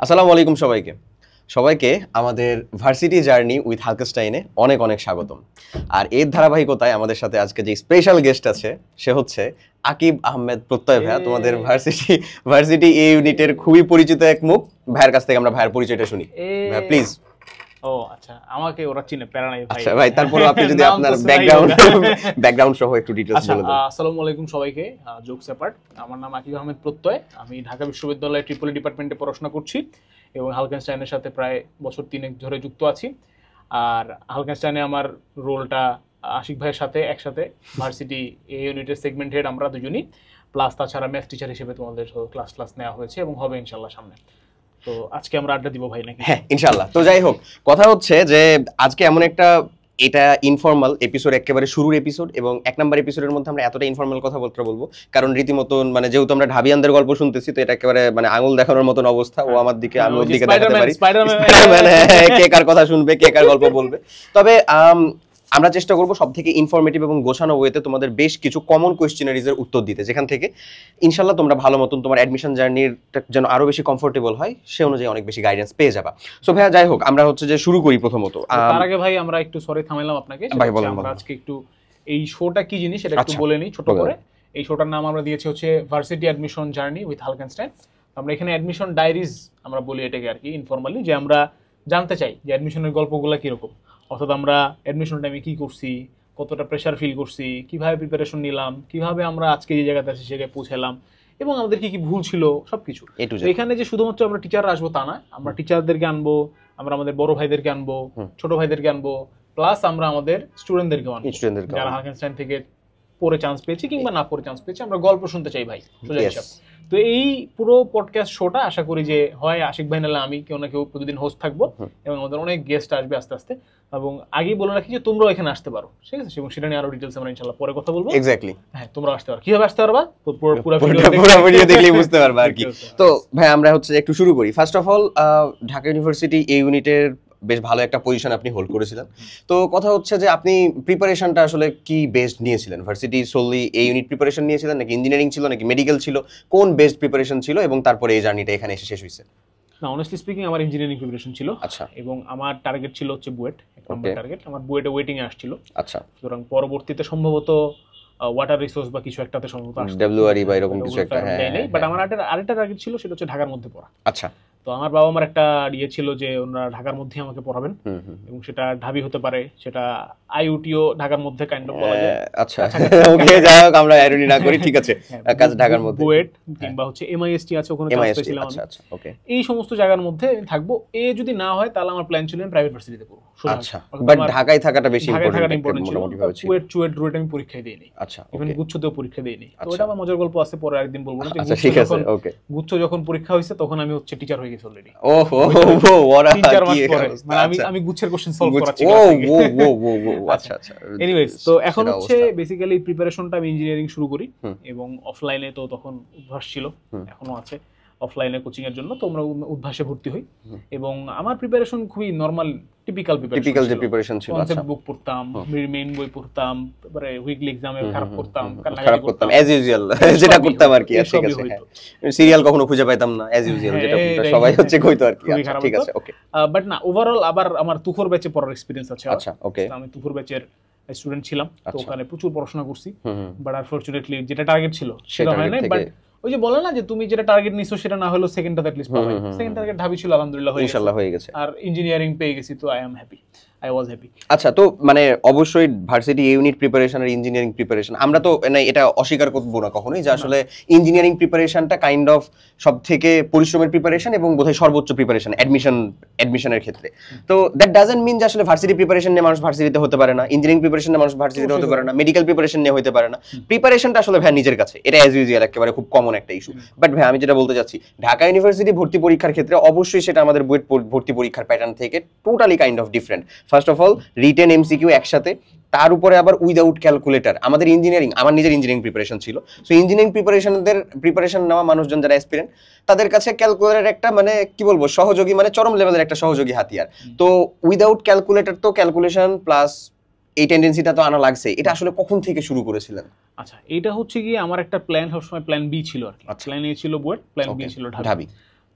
আসসালামু আলাইকুম সবাইকে সবাইকে আমাদের ভার্সিটি জার্নি উইথ হালকেস্টাইনে অনেক অনেক স্বাগতম। আর এর ধারাবাহিকতায় আমাদের সাথে আজকে যে স্পেশাল গেস্ট আছে সে হচ্ছে আকিব আহমেদ প্রত্যয় ভাইয়া। তোমাদের ভার্সিটি এ ইউনিটের খুবই পরিচিত এক মুখ। ভাইয়ের কাছ থেকে আমরা ভাইয়ের পরিচয়টা শুনি। ভাইয়া প্লিজ। ও আচ্ছা, আমাকে ওরা চিনে, প্যারা নাই ভাই। আচ্ছা ভাই, তারপরে আপনি যদি আপনার ব্যাকগ্রাউন্ড সহ একটু ডিটেইলস বলে দেন। আসসালামু আলাইকুম সবাইকে, জোকস অ্যাপার্ট। আমার নাম আকিব আহমেদ প্রত্যয়। আমি ঢাকা বিশ্ববিদ্যালয়ে ট্রিপল ডিপার্টমেন্টে পড়াশোনা করছি এবং হালকেনস্টাইনের সাথে প্রায় বছর 3 ধরে যুক্ত আছি। আর হালকেনস্টাইনে আমার রোলটা আশিক ভাইয়ের সাথে একসাথে ভার্সিটি এ ইউনিটের সেগমেন্ট হেড আমরা দুজনই, প্লাস তাছাড়া ম্যাথ টিচার হিসেবে তোমাদের ক্লাস নেওয়া হয়েছে এবং হবে ইনশাল্লাহ সামনে। তো আজকে আমরা আড্ডা দিব ভাই নাকি? হ্যাঁ ইনশাআল্লাহ। তো যাই হোক, কথা হচ্ছে যে আজকে এমন একটা, এটা ইনফর্মাল এপিসোড, একেবারে শুরুর এপিসোড, এবং 1 নাম্বার এপিসোডের মধ্যে আমরা এতটা ইনফর্মাল কথা বলবো কারণ রীতিমতন মানে যেহেতু আমরা ঢাবিয়ানদের গল্প শুনতেছি, তো এটা একেবারে মানে আঙুল দেখানোর মতন অবস্থা। ও আমার দিকে, আমি ওর দিকে দেখাতে পারি স্পাইডারম্যান, কে কার কথা শুনবে, কে কার গল্প বলবে। তবে আমরা চেষ্টা করবো সব থেকে ইনফরমেটিভ এবং গোছানো ওয়েতে তোমাদের বেশ কিছু কমন কোয়েশ্চেনারিজের উত্তর দিতে, যেখান থেকে ইনশাল্লাহ তোমরা ভালো মতন তোমার অ্যাডমিশন জার্নির যেন আরো বেশি কমফোর্টেবল হয় সে অনুযায়ী অনেক বেশি গাইডেন্স পেয়ে যাবা। সো ভাইয়া যাই হোক, আমরা হচ্ছে যে শুরু করি প্রথমত। তার আগে ভাই আমরা একটু সরি থামাইলাম আপনাকে। আমরা আজকে একটু এই শোটা কি জিনিস এটা একটু বলে নিই ছোট করে। এই শোটার নাম আমরা দিয়েছি হচ্ছে ভার্সিটি অ্যাডমিশন জার্নি উইথ হালকেনস্টাইন। আমরা এখানে অ্যাডমিশন ডায়েরিজ আমরা বলি এটাকে আর কি ইনফরমালি, যে আমরা জানতে চাই যে অ্যাডমিশনের গল্পগুলো কিরকম, অর্থাৎ আমরা অ্যাডমিশন টাইমে কি করছি, কতটা প্রেশার ফিল করছি, কিভাবে প্রিপারেশন নিলাম, কিভাবে আমরা আজকে যে জায়গাতে আছি সেখানে পৌঁছালাম, এবং আমাদের কি কি ভুল ছিল সবকিছু। এখানে যে শুধুমাত্র আমরা টিচাররা আসবো তা না, আমরা টিচারদেরকে আনবো, আমরা আমাদের বড় ভাইদেরকে আনবো, ছোট ভাইদেরকে আনবো, প্লাস আমরা আমাদের স্টুডেন্টদেরকেও আনবো যারা হালকেনস্টাইন থেকে পড়ে চান্স পেয়েছি কিংবা না পড়ে চান্স পেয়েছি। আমরা গল্প শুনতে চাই ভাই, সোজা হিসাব। তো এই পুরো পডকাস্ট শোটা আশা করি যে হয় আশিক ভাই নাহলে আমি কেউ না কেউ প্রতিদিন হোস্ট থাকবো এবং আমাদের অনেক গেস্ট আসবে আস্তে আস্তে। এবং আগেই বলে রাখি যে তোমরাও এখানে আসতে পারো, ঠিক আছে? এবং সেটা নিয়ে আরো ডিটেইলস আমরা ইনশাআল্লাহ পরে কথা বলবো। এক্স্যাক্টলি, হ্যাঁ তোমরা আসতে পারো। কিভাবে আসতে পারবা পুরো ভিডিও দেখলেই বুঝতে পারবা আর কি। তো ভাই আমরা হচ্ছে একটু শুরু করি। First of all, Dhaka university এই ইউনিটের বেশ ভালো একটা পজিশন আপনি হোল্ড করেছিলেন। তো কথা হচ্ছে যে আপনি প্রিপারেশনটা আসলে কি বেস্ট নিয়েছিলেন? ভার্সিটি সোলি এই ইউনিট প্রিপারেশন নিয়েছিলেন, নাকি ইঞ্জিনিয়ারিং ছিল, নাকি মেডিকেল ছিল? কোন বেস্ট প্রিপারেশন ছিল এবং তারপরে এই জার্নিটা এখানে এসে শেষ হয়েছে? না, অনেস্টলি স্পিকিং আমার ইঞ্জিনিয়ারিং প্রিপারেশন ছিল। আচ্ছা। এবং আমার টার্গেট ছিল হচ্ছে বুয়েট, এক নম্বর টার্গেট। আমার বুয়েটে ওয়েটিং এ আসছিল। আচ্ছা। সুতরাং পরবর্তীতে সম্ভবত ওয়াটার রিসোর্স বা কিছু একটাতে সম্ভবত আসছে, ডব্লিউআরই বা এরকম কিছু একটা। হ্যাঁ, বাট আমার আরেকটা টার্গেট ছিল, সেটা হচ্ছে ঢাকার মধ্যে পড়া। আচ্ছা। তো আমার বাবা আমার একটা ইয়ে ছিল যে ওনারা ঢাকার মধ্যে আমাকে পড়াবেন, এবং সেটা ঢাবি হতে পারে, সেটা আইইউটিও ঢাকার মধ্যে কাইন্ড অফ বলা যায়। আচ্ছা ওকে, যাই হোক আমরা আইরনি না করি, ঠিক আছে। কাজ ঢাকার মধ্যে বুয়েট কিংবা হচ্ছে এমআইএসটি আছে, ওখানে চান্স পেয়েছিলাম। আচ্ছা ওকে, এই সমস্ত জায়গার মধ্যে আমি থাকবো। এ যদি না হয় তাহলে আমার প্ল্যান ছিল আমি প্রাইভেট ভার্সিটিতে পড়ব। আচ্ছা, বাট ঢাকায় থাকাটা বেশি ইম্পর্টেন্ট ছিল। চুয়েট আমি পরীক্ষায় দেইনি। আচ্ছা, ইভেন গুচ্ছতেও পরীক্ষা দেইনি। তো এটা আমার মজার গল্প আছে, পরে আরেকদিন বলবো না। আচ্ছা ঠিক আছে, ওকে। গুচ্ছ যখন পরীক্ষা হইছে তখন আমি হচ্ছে টিচার হয়ে গেছি অলরেডি। ওহো, ওরা 3-4 মাস পরে, মানে আমি গুচ্ছের কোশ্চেন সলভ করাচ্ছি। আচ্ছা আচ্ছা। এনিওয়েজ, তো এখন হচ্ছে বেসিক্যালি প্রিপারেশনটা আমি ইঞ্জিনিয়ারিং শুরু করি, এবং অফলাইনে তো তখন উদ্ভাস ছিল, এখনো আছে অফলাইনে কোচিং এর জন্য। তো আমরা উদ্ভাসে ভর্তি হই, এবং আমার প্রিপারেশন খুবই নরমাল টিপিক্যাল প্রিপারেশন ছিল। কনসেপ্ট বুক পড়তাম, মেইন বই পড়তাম, তারপরে উইকলি এক্সামে খারাপ করতাম অ্যাজ ইউজুয়াল, যেটা করতাম আর কি। ঠিক আছে, সিরিয়াল কখনো খুঁজে পাইতাম না, অ্যাজ ইউজুয়াল যেটা সবাই হচ্ছে কইতো আর কি। আচ্ছা ঠিক আছে, ওকে। বাট না, ওভারঅল আবার আমার তুখোর ব্যাচে পড়ার এক্সপেরিয়েন্স আছে। আচ্ছা ওকে, আমি তুখোর ব্যাচের স্টুডেন্ট ছিলাম, তো ওখানে প্রচুর পড়াশোনা করছি। বাট আনফরচুনেটলি যেটা টার্গেট ছিল সেটা হয় না। বাট ওই যে বলে না যে তুমি যেটা টার্গেট নিছো সেটা না হলো সেকেন্ডটা এট লিস্ট পাবে। সেকেন্ড টার্গেট ঢাবি ছিল, আলহামদুলিল্লাহ ইনশাআল্লাহ হয়ে গেছে। আর ইঞ্জিনিয়ারিং পেয়ে গেছি, তো আই ওয়াজ হ্যাপি। আচ্ছা, তো মানে অবশ্যই ভার্সিটি ইউনিট প্রিপারেশন আর ইঞ্জিনিয়ারিং প্রিপারেশন, আমরা তো এটা অস্বীকার করবো না কখনোই যে আসলে ইঞ্জিনিয়ারিং প্রিপারেশনটা কাইন্ড অফ সব থেকে পরিশ্রমের প্রিপারেশন এবং বোধহয় সর্বোচ্চ প্রিপারেশন অ্যাডমিশনের ক্ষেত্রে। তো দ্যাট ডাজন্ট মিন যে আসলে ভার্সিটি প্রিপারেশন নিয়ে মানুষ ভার্সিটিতে হতে পারে না, ইঞ্জিনিয়ারিং প্রিপারেশন নিয়ে মানুষ ভার্সিটিতে হতে পারে না, মেডিকেল প্রিপারেশন নিয়ে হতে পারে না। প্রিপারেশনটা আসলে ভাই নিজের কাছে, এটা অ্যাজ ইউজুয়াল একেবারে খুব কমন একটা ইস্যু। বাট ভাই আমি যেটা বলতে চাচ্ছি, ঢাকা ইউনিভার্সিটি ভর্তি পরীক্ষার ক্ষেত্রে অবশ্যই সেটা আমাদের বুয়েট ভর্তি পরীক্ষার প্যাটার্ন থেকে totally kind of different. First of all written MCQ একসাথে, তার উপরে আবার উইদাউট ক্যালকুলেটর। আমার নিজের ইঞ্জিনিয়ারিং প্রিপারেশন ছিল। সো ইঞ্জিনিয়ারিং প্রিপারেশন নেওয়া মানুষজন যারা এসপিরেন্ট, তাদের কাছে ক্যালকুলেটর একটা মানে কি বলবো সহযোগী, মানে চরম লেভেলের একটা সহযোগী হাতিয়ার। তো উইদাউট ক্যালকুলেটর তো ক্যালকুলেশন প্লাস এই টেন্ডেন্সিটা তো আনা লাগছে। এটা আসলে কখন থেকে শুরু করেছিলেন? আচ্ছা, এটা হচ্ছে কি আমার একটা প্ল্যান, সবসময় প্ল্যান বি ছিল আর কি। প্ল্যান এ ছিল বুয়েট, প্ল্যান বি ছিল ঢাবি।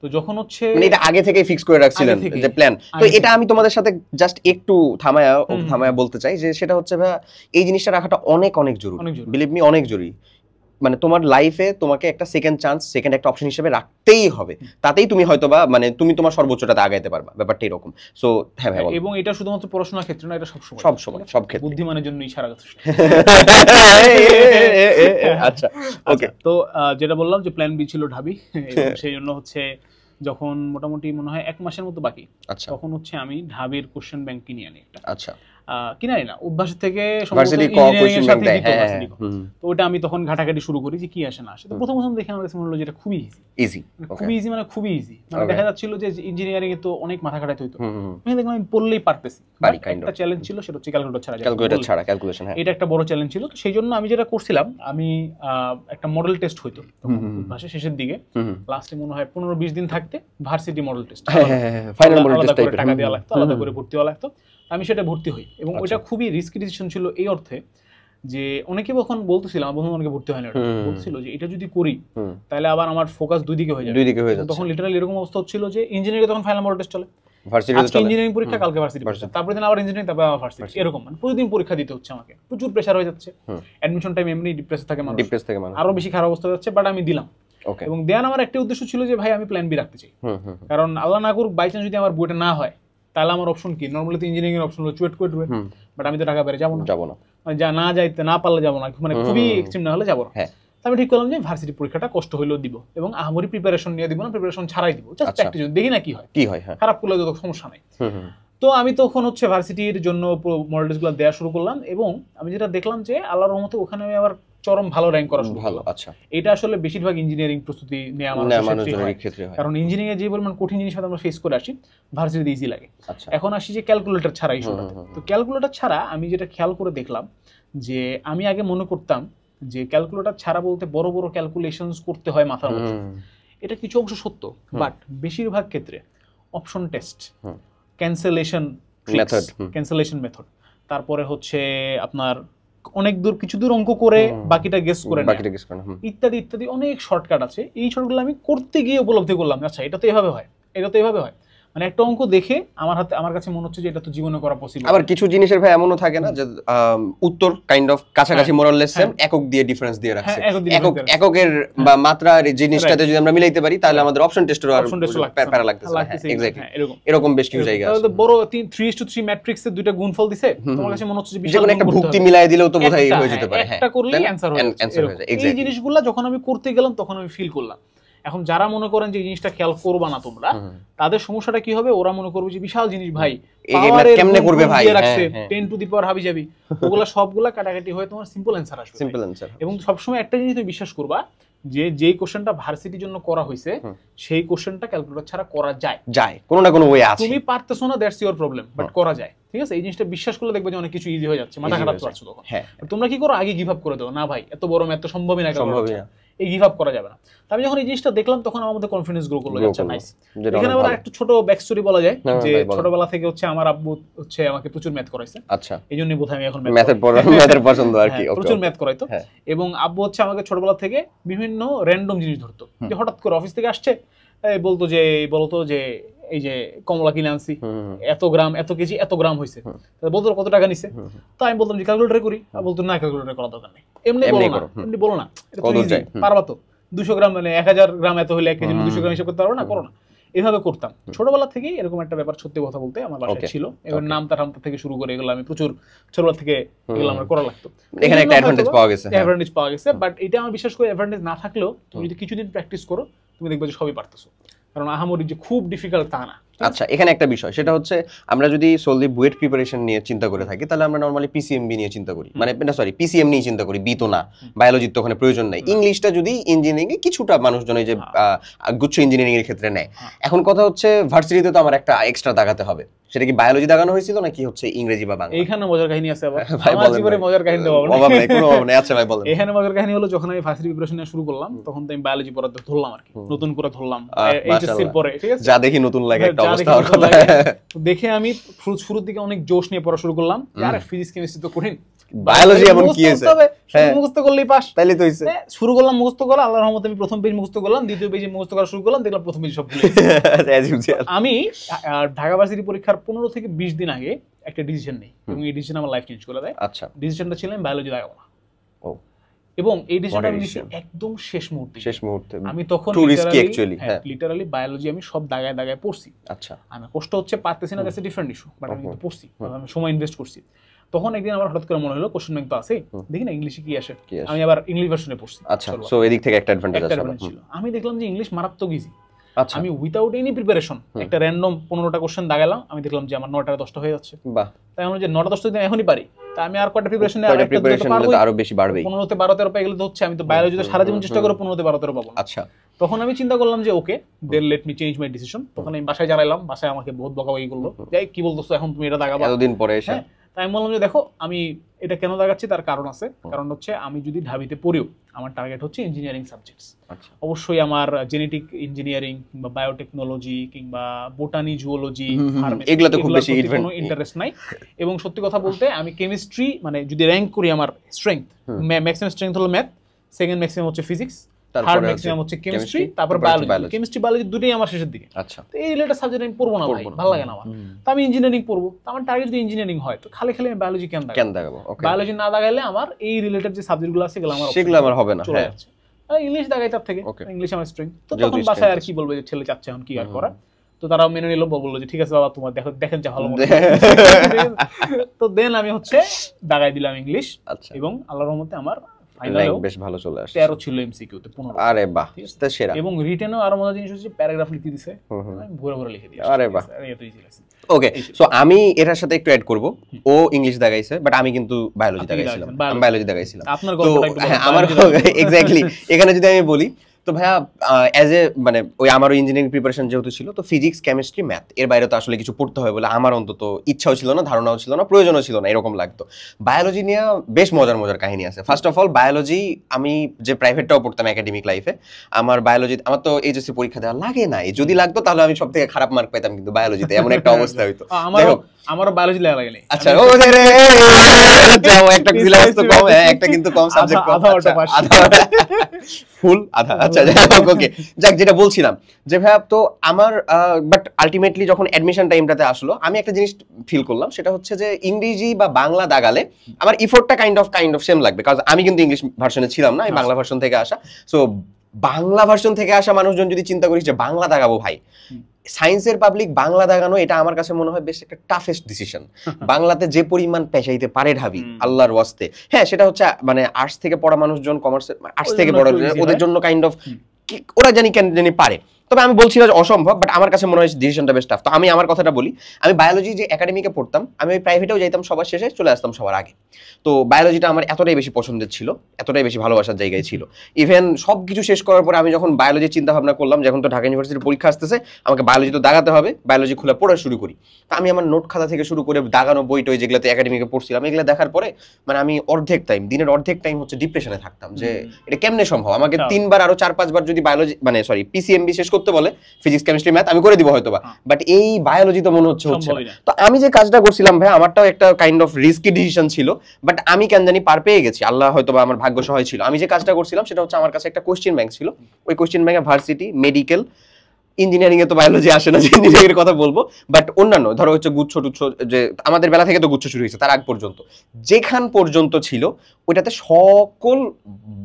তো যখন হচ্ছে মানে এটা আগে থেকে ফিক্স করে রাখছিলেন যে প্ল্যান, তো এটা আমি তোমাদের সাথে জাস্ট একটু থামায়া বলতে চাই যে সেটা হচ্ছে ভাই এই জিনিসটা রাখাটা অনেক অনেক জরুরি, বিলিভ মি অনেক জরুরি। মানে তোমার লাইফে তোমাকে একটা সেকেন্ড চান্স, সেকেন্ড একটা অপশন হিসেবে রাখতেই হবে, তাতেই তুমি হয়তোবা মানে তুমি তোমার সর্বোচ্চটাতে আগাইতে পারবা, ব্যাপারটা এরকম। সো হ্যাঁ ভাই, এবং এটা শুধুমাত্র পড়াশোনার ক্ষেত্রে না, এটা সব সময় সব ক্ষেত্রে বুদ্ধিমানের জন্য ইশারা যথেষ্ট। আচ্ছা ওকে, তো যেটা বললাম যে প্ল্যান বি ছিল ঢাবি, সেই জন্য হচ্ছে যখন মোটামুটি মনে হয় 1 মাসের মতো বাকি, তখন হচ্ছে আমি ঢাবির কোশ্চেন ব্যাংক কিনে আনি একটা। আচ্ছা, কিনে আনি না, অভ্যাসের থেকে তো ওটা আমি তখন ঘাটাঘাটি শুরু করি যে কি আসে না আসে। তো প্রথম দেখে আমার কাছে মনে হলো যেটা খুবই ইজি, খুবই ইজি, মানে খুবই ইজি। মানে দেখা যাচ্ছিল যে ইঞ্জিনিয়ারিং এ তো অনেক মাথা খাটাতে হইতো, আমি দেখলাম আমি পড়লেই পারতেছি। একটা চ্যালেঞ্জ ছিল, সেটা হচ্ছে ক্যালকুলেটর ছাড়া, এটা একটা বড় চ্যালেঞ্জ ছিল। তো সেই জন্য আমি যেটা করছিলাম, আমি একটা মডেল টেস্ট হইতো ভাষা শেষের দিকে, লাস্টে মনে হয় 15-20 দিন থাকতে varsity model test, final model test টাকা দেওয়া লাগতো, আলাদা করে ভর্তি হওয়া লাগতো। আমি সেটা ভর্তি হই, এবং ওইটা খুবই রিস্কি ডিসিশন ছিল এই অর্থে যে অনেকে তখন বলতেছিলাম, বন্ধু অনেকে ভর্তি হয় না, বলছিল যে এটা যদি করি তাহলে আবার আমার ফোকাস দুই দিকে হয়ে যাবে। তখন লিটারালি এরকম অবস্থা হচ্ছিল যে ইঞ্জিনিয়ারিং তখন ফাইনাল মডেল টেস্ট চলে, আজকে ইঞ্জিনিয়ারিং পরীক্ষা, কালকে ভার্সিটি পরীক্ষা, তারপরে দিন আবার ইঞ্জিনিয়ারিং, তারপর আবার ভার্সিটি, এরকম মানে প্রতিদিন পরীক্ষা দিতে হচ্ছে আমাকে, প্রচুর প্রেসার হয়ে যাচ্ছে। অ্যাডমিশন টাইম এমনি ডিপ্রেস থাকে মানুষ, আরো বেশি খারাপ অবস্থা যাচ্ছে, বাট আমি দিলাম। এবং দেন আমার একটা উদ্দেশ্য ছিল যে ভাই আমি প্ল্যান বি রাখতে চাই, কারণ আল্লাহ না করুক বাই চান্স যদি আমার বইটা না হয় তাহলে আমার অপশন কি, নরমালি তো ইঞ্জিনিয়ারিং এর অপশন হলো চুয়েট করে দেবে, বাট আমি তো ঢাকা বাইরে যাবো না, মানে যা না যাইতে না পারলে যাবো না, মানে খুবই এক্সট্রিম না হলে যাবো না। আমি ঠিক করলাম যে ভার্সিটি পরীক্ষাটা কষ্ট হইলেও দিব, এবং আহামরি প্রিপারেশন নিয়ে দিব না, প্রিপারেশন ছাড়াই দিব, জাস্ট প্র্যাকটিস দেখি না কি হয়, খারাপ করলে তো সমস্যা নাই। তো আমি তখন হচ্ছে ভার্সিটির জন্য মডেল টেস্টগুলো দেওয়া শুরু করলাম, এবং আমি যেটা দেখলাম যে আল্লাহর রহমতে ওখানে আমি আবার চরম ভালো র্যাঙ্ক করা শুরু করলাম। আচ্ছা, এটা আসলে বেশিরভাগ ইঞ্জিনিয়ারিং প্রস্তুতি নেওয়া মানুষের ক্ষেত্রে হয়, কারণ ইঞ্জিনিয়ারিং এ যে পরিমাণ কঠিন জিনিস আমরা ফেস করে আসি, ভার্সিটিতে ইজি লাগে। এখন আসি যে ক্যালকুলেটর ছাড়া ইস্যুটাতে। তো ক্যালকুলেটর ছাড়া আমি যেটা খেয়াল করে দেখলাম যে আমি আগে মনে করতাম যে ক্যালকুলেটর ছাড়া বলতে বড় বড় ক্যালকুলেশনস করতে হয় মাথার মধ্যে, এটা কিছু অংশ সত্য, বাট বেশিরভাগ ক্ষেত্রে অপশন টেস্ট, ক্যান্সেলেশন মেথড, তারপরে হচ্ছে আপনার অনেক দূর কিছু দূর অঙ্ক করে বাকিটা গেস করে ইত্যাদি ইত্যাদি অনেক শর্টকাট আছে। এই শর্টগুলো আমি করতে গিয়ে উপলব্ধি করলাম, আচ্ছা এটা তো এভাবে হয়, এটা তো এভাবে হয়। মানে একটা অঙ্ক দেখে আমার কাছে মনে হচ্ছে যে এটা তো জীবনে করা পসিবল। আবার কিছু জিনিসের ভাই এমনও থাকে না যে উত্তর কাইন্ড অফ কাছাকাছি মোরাললেস সেম, একক দিয়ে ডিফারেন্স দিয়ে রাখছে, এককের বা মাত্রার জিনিসটাতে যদি আমরা মিলাইতে পারি তাহলে আমাদের অপশন টেস্টের আর প্যারা লাগতেছে না। এক্স্যাক্টলি এরকম বেশ কিছু জায়গা আছে। বড় 3:3 ম্যাট্রিক্সে দুইটা গুণফল দিছে, তোমার কাছে মনে হচ্ছে যে বিশাল একটা ভুক্তি মিলাই দিলেও তো বোধহয় হয়ে যেতে পারে, হ্যাঁ একটা করলেই অ্যানসার হয়ে যায়। এই জিনিসগুলো যখন আমি করতে গেলাম তখন আমি ফিল করলাম, এখন যারা মনে করেন যে এই জিনিসটা খেয়াল করবা না তোমরা, তাদের সমস্যাটা কি হবে, ওরা মনে করবে যে বিশাল জিনিস ভাই কেমনে করবে ভাই, 10 টু দি পাওয়ার হাবি যাবি, ওগুলা সবগুলা কাটাকাটি হয়ে তোমার সিম্পল অ্যানসার আসবে, সিম্পল অ্যানসার। এবং সবসময় একটা জিনিস তুমি বিশ্বাস করবা যে যেই কোশ্চেনটা ভার্সিটির জন্য করা হয়েছে সেই কোশ্চেনটা ক্যালকুলেটর ছাড়া করা যায়, কোনো না কোনো ওয়ে আছে। তুমি পারতেছো না, দ্যাটস ইওর প্রবলেম, বাট করা যায়, ঠিক আছে? এই জিনিসটা বিশ্বাস করলে দেখবে যে অনেক কিছু ইজি হয়ে যাচ্ছে, মাথা খারাপ করছো তখন। তোমরা কি করো, আগে গিভ আপ করে দাও, না ভাই এত বড় ম্যাথ তো সম্ভবই না, এই গিভ আপ করা যাবে না। আমি যখন এই জিনিসটা দেখলাম তখন আমার মধ্যে কনফিডেন্স গ্রো করলো, আচ্ছা নাইস। এখানে আবার একটা ছোট ব্যাক স্টোরি বলা যায় যে ছোটবেলা থেকে হচ্ছে আমার আব্বু হচ্ছে আমাকে প্রচুর ম্যাথ করাইছে। আচ্ছা, এইজন্যই বোধহয় আমি এখন ম্যাথের পছন্দ আর কি, প্রচুর ম্যাথ করাইতো। এবং আব্বু হচ্ছে আমাকে ছোটবেলা থেকে বিভিন্ন র্যান্ডম জিনিস ধরতো, যে হঠাৎ করে অফিস থেকে আসছে বলতো যে এই যে কমলা কিনে আনছি, এত গ্রাম এত কেজি এত গ্রাম হয়েছে, বলতো কত টাকা নিছে। তো আমি বলতাম যে ক্যালকুলেটর করি, বলতো না ক্যালকুলেটর করার দরকার নেই, এমনি বলো না পারবা তো, 200 গ্রাম মানে 1000 গ্রাম এত হলে 1 কেজি 200 গ্রাম হিসাব করতে পারো না, করো না। এভাবে করতাম ছোটবেলা থেকেই, এরকম একটা ব্যাপার সত্যি কথা বলতে আমার বাসায় ছিল। এবার নামতা থেকে শুরু করে এগুলো আমি প্রচুর ছোটবেলা থেকে এগুলো আমার করা লাগতো। এখানে একটা অ্যাডভান্টেজ পাওয়া গেছে, বাট এটা আমি বিশ্বাস করি অ্যাডভান্টেজ না থাকলেও তুমি যদি কিছুদিন প্র্যাকটিস করো তুমি দেখবে যে সবই পারতেছো, কারণ আহামরি যে খুব ডিফিকাল্ট তা না। আচ্ছা, এখানে একটা বিষয়, সেটা হচ্ছে আমরা যদি সোললি বুয়েট প্রিপারেশন নিয়ে চিন্তা করে থাকি তাহলে আমরা নরমালি পিসিএমবি নিয়ে চিন্তা করি, মানে পিসিএম নিয়ে চিন্তা করি, বি তো না, বায়োলজির তো ওখানে প্রয়োজন নাই। ইংলিশটা যদি ইঞ্জিনিয়ারিং এ কিছুটা মানুষজন যে গুচ্ছ ইঞ্জিনিয়ারিং এর ক্ষেত্রে নেয়। এখন কথা হচ্ছে ভার্সিটিতে তো আমার একটা এক্সট্রা দাগাতে হবে, সেটা কি বায়োলজি দাগানো হয়েছিল নাকি হচ্ছে ইংরেজি বা বাংলা? এখানে মজার কাহিনী আছে আবার, আমার জীবনে মজার কাহিনী দেওয়া অভাব নেই, কোনো অভাব নেই। আচ্ছা ভাই বলেন। এখানে মজার কাহিনী হলো, যখন আমি ভার্সিটি প্রিপারেশন শুরু করলাম তখন তো আমি বায়োলজি পড়াতে ধরলাম আর কি, নতুন করে ধরলাম এইচএসসি এর পরে, ঠিক আছে? যা দেখি নতুন লাগে একটা অবস্থা দেখে আমি শুরুর দিকে অনেক জোশ নিয়ে পড়া শুরু করলাম, আর ফিজিক্স কেমিস্ট্রি তো কঠিন, বায়োলজি এমন কি আছে, হ্যাঁ মুখস্থ করলেই পাস, তাইলে তো হইছে। শুরু করলাম মুখস্থ করা, আল্লাহর রহমতে আমি প্রথম পেজ মুখস্থ করলাম, দ্বিতীয় পেজে মুখস্থ করা শুরু করলাম, দেখলাম প্রথম পেজ সব ভুলে গেছি। আমি ঢাকা ভার্সিটি পরীক্ষার 15 থেকে 20 দিন আগে একটা ডিসিশন নেই, এবং এই ডিসিশন আমার লাইফ চেঞ্জ করে দেয়। আচ্ছা, ডিসিশনটা ছিল আমি বায়োলজি লাগাবো না। ও, এবং এই ডিসিশনটা আমি নিয়েছি একদম শেষ মুহূর্তে। আমি তখন লিটারালি বায়োলজি আমি সব দাগায় দাগায় পড়ছি। আচ্ছা, আমি কষ্ট হচ্ছে পারতেছি না, that's a different issue, but আমি কিন্তু পড়ছি, আমি সময় ইনভেস্ট করছি। তখন একদিন আমার হঠাৎ করে মনে হলো কোশ্চেন ব্যাংক তো আছে, দেখি না ইংলিশে কি আসে, আমি আবার ইংলিশ ভার্সনে পড়ছি। আচ্ছা, সো এদিক থেকে একটা অ্যাডভান্টেজ ছিল। আমি দেখলাম যে ইংলিশ মারাত্মক ইজি। আমি উইদাউট এনি প্রিপারেশন একটা র্যান্ডম 15টা কোশ্চেন দাগালাম, আমি দেখলাম যে আমার 9টা 10টা হয়ে যাচ্ছে। বাহ, তাই আমি যে 9টা 10টা যদি এখনই পারি, তা আমি আর কয়টা প্রিপারেশন নিয়ে আরো বেশি বাড়বে। 15তে 12 13 পেয়ে গেলে তো হচ্ছে, আমি তো বায়োলজিতে সারা জীবন চেষ্টা করে 15তে 12 13 পাবো। আচ্ছা, তখন আমি চিন্তা করলাম যে okay, then let me change my decision. তখন আমি বাসায় জানাইলাম, বাসায় আমাকে বহুত বকাবকি করলো, যাই কি বলতেছো এখন তুমি এটা দাগাবা এতদিন পরে এসে। তাই আমি বললাম যে দেখো আমি এটা কেন দাগাচ্ছি তার কারণ আছে। কারণ হচ্ছে আমি যদি ঢাবিতে পড়িও, আমার টার্গেট হচ্ছে ইঞ্জিনিয়ারিং সাবজেক্টস। অবশ্যই আমার জেনেটিক ইঞ্জিনিয়ারিং কিংবা বায়োটেকনোলজি কিংবা বোটানি, জুওলজি, ফার্মেসি এগুলোতে খুব বেশি ইন্টারেস্ট নাই। এবং সত্যি কথা বলতে আমি কেমিস্ট্রি, মানে যদি র‍্যাঙ্ক করি আমার স্ট্রেংথ, ম্যাক্সিমাম স্ট্রেংথ হলো ম্যাথ, সেকেন্ড ম্যাক্সিমাম হচ্ছে ফিজিক্স, থার্ড ম্যাক্সিমাম হচ্ছে কেমিস্ট্রি, তারপর বায়োলজি। কেমিস্ট্রি বায়োলজি দুটোই আমার শেষের দিকে। আচ্ছা, তো এই রিলেটেড সাবজেক্ট আমি পড়বো না ভাই, ভালো লাগে না আমার। তো আমি ইঞ্জিনিয়ারিং পড়বো, তো আমার টার্গেট যদি ইঞ্জিনিয়ারিং হয়, তো খালি খালি আমি বায়োলজি কেন দাগাবো? বায়োলজি না দাগাইলে আমার এই রিলেটেড যে সাবজেক্টগুলো আছে সেগুলো আমার হবে না। হ্যাঁ, ইংলিশ দাগাই তার থেকে, ইংলিশ আমার স্ট্রেংথ। তো তখন বাসায় আর কি বলবো যে ছেলে চাচ্ছে এখন কি আর করা, তো তারাও মেনে নিল, বললো যে ঠিক আছে বাবা তোমার দেখেন যা ভালো মনে। তো দেন আমি হচ্ছে দাগাই দিলাম ইংলিশ, এবং আল্লাহর রহমতে আমার বেশ ভালো চলে আসে। 13 ছিল এমসিকিউ তে, 15। আরে বাহ, এটা সেরা। এবং রিটেনও আরো মজার জিনিস হচ্ছে প্যারাগ্রাফ লিখতে দিছে, আমি ভরে ভরে লিখে দিয়েছি। আরে বাহ, এত ইজি লাগছে। ওকে, সো আমি এটার সাথে একটু অ্যাড করব, ও ইংলিশ দাগাইছে বাট আমি কিন্তু বায়োলজি দাগাইছিলাম। আমি বায়োলজি দাগাইছিলাম। আপনার গল্পটা একটু বলুন। আমার এক্স্যাক্টলি এখানে যদি আমি বলি, তো ভাইয়া অ্যাজ এ মানে ওই আমারও ইঞ্জিনিয়ারিং প্রিপারেশন যেহেতু ছিল, তো ফিজিক্স, কেমিস্ট্রি, ম্যাথ এর বাইরে তো আসলে কিছু পড়তে হয় বলে আমার অন্তত ইচ্ছাও ছিল না, ধারণাও ছিল না, প্রয়োজনও ছিল না, এরকম লাগতো। বায়োলজি নিয়ে বেশ মজার কাহিনী আছে। ফার্স্ট অফ অল, বায়োলজি আমি যে প্রাইভেটটাও পড়তাম একাডেমিক লাইফে, আমার বায়োলজি, আমার তো এইচএসসি পরীক্ষা দেওয়া লাগে নাই, যদি লাগতো তাহলে আমি সব থেকে খারাপ মার্ক পেতাম কিন্তু বায়োলজিতে, এমন একটা অবস্থা হইতো। আমারও বায়োলজি লাগা লাগে নাই। আচ্ছা, ও রে যাও, একটা সিলেবাস তো কম, একটা কিন্তু কম সাবজেক্ট কম, আধা ফুল আধা। আচ্ছা, ওকে, যাক, যেটা বলছিলাম যে ভাইয়া, তো আমার বাট আলটিমেটলি যখন অ্যাডমিশন টাইমটাতে আসলো, আমি একটা জিনিস ফিল করলাম, সেটা হচ্ছে যে ইংরেজি বা বাংলা দাগালে আমার ইফোর্টটা কাইন্ড অফ সেম লাগবে, কারণ আমি কিন্তু ইংলিশ ভার্সনে ছিলাম না, আমি বাংলা ভার্সন থেকে আসা। সো বাংলা ভার্সন থেকে আসা মানুষজন যদি চিন্তা করিস যে বাংলা দাগাবো, ভাই সায়েন্সের পাবলিক বাংলা দাগানো, এটা আমার কাছে মনে হয় বেশ একটা টাফেস্ট ডিসিশন। বাংলাতে যে পরিমাণ পেশাইতে পারে ঢাবি, আল্লাহর ওয়াস্তে, হ্যাঁ, সেটা হচ্ছে মানে আর্টস থেকে পড়া মানুষজন, কমার্স, আর্টস থেকে পড়া ওদের জন্য কাইন্ড অফ ওরা কেন জানি পারে। তবে আমি বলছি না যে অসম্ভব, বাট আমার কাছে মনে হয় ডিসিশনটা বেশ টাফ। তো আমি আমার কথাটা বলি, আমি বায়োলজি যে একাডেমিকে পড়তাম, আমি ওই প্রাইভেটেও যাইতাম সবার শেষে, চলে আসতাম সবার আগে। তো বায়োলজিটা আমার এতটাই বেশি পছন্দের ছিল, এতটাই বেশি ভালোবাসার জায়গায় ছিল। ইভেন সব কিছু শেষ করার পরে আমি যখন বায়োলজির চিন্তা ভাবনা করলাম, যখন তো ঢাকা ইউনিভার্সিটির পরীক্ষা আসতেছে, আমাকে বায়োলজি তো দাগাতে হবে, বায়োলজি খুলে পড়া শুরু করি। তো আমি আমার নোট খাতা থেকে শুরু করে দাগানো বই টই যেগুলোতে একাডেমিকে পড়ছিলাম, এগুলো দেখার পরে মানে আমি দিনের অর্ধেক টাইম হচ্ছে ডিপ্রেশনে থাকতাম, যে এটা কেমনে সম্ভব। আমাকে 3 বার আরো 4-5 বার যদি বায়োলজি মানে পিসিএমবি শেষ করতে বলে, ফিজিক্স, কেমিস্ট্রি, ম্যাথ, আমি করে দিব হয়তোবা, বাট এই বায়োলজি তো মনে হচ্ছে। তো আমি যে কাজটা করছিলাম ভাই, আমারটাও একটা কাইন্ড অফ রিস্কি ডিসিশন ছিল, বাট আমি কেন জানি পার পেয়ে গেছি, আল্লাহ হয়তোবা আমার ভাগ্য সহায় ছিল। আমি যে কাজটা করছিলাম সেটা হচ্ছে, আমার কাছে একটা কোশ্চেন ব্যাংক ছিল, ওই কোশ্চেন ব্যাংকে ভার্সিটি, মেডিকেল, ইঞ্জিনিয়ারিং এ তো বায়োলজি আসে না, যে ইঞ্জিনিয়ারিং এর কথা বলবো, বাট অন্যান্য ধরো হচ্ছে গুচ্ছ টুচ্ছ, যে আমাদের বেলা থেকে তো গুচ্ছ শুরু হয়েছে, তার আগ পর্যন্ত যেখান পর্যন্ত ছিল ওইটাতে সকল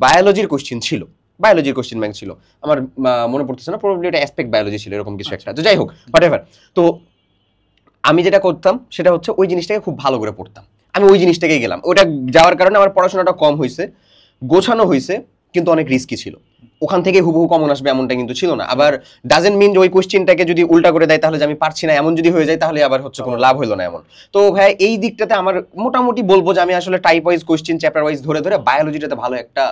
বায়োলজির কোশ্চেন ছিল, বায়োলজির কোশ্চেন ব্যাংক ছিল। আমার মনে পড়তেছে না, প্রবাবলি এটা অ্যাসপেক্ট বায়োলজি ছিল, এরকম কিছু একটা। তো যাই হোক, হোয়াটএভার। তো আমি যেটা করতাম সেটা হচ্ছে ওই জিনিসটাকে খুব ভালো করে পড়তাম, আমি ওই জিনিসটাকেই গেলাম। ওটা যাওয়ার কারণে আমার পড়াশোনাটা কম হয়েছে, গোছানো হয়েছে, কিন্তু অনেক রিস্কি ছিল। ওখান থেকে হুবহু কমন আসবে এমনটা কিন্তু ছিল না। আবার ডাজেন্ট মিন যে ওই কোশ্চেনটাকে যদি উল্টা করে দেয় তাহলে যে আমি পারছি না, এমন যদি হয়ে যায় তাহলে আবার হচ্ছে কোনো লাভ হলো না এমন। তো ভাই এই দিকটাতে আমার মোটামুটি বলবো যে আমি আসলে type wise question, chapter wise ধরে বায়োলজিটাতে ভালো একটা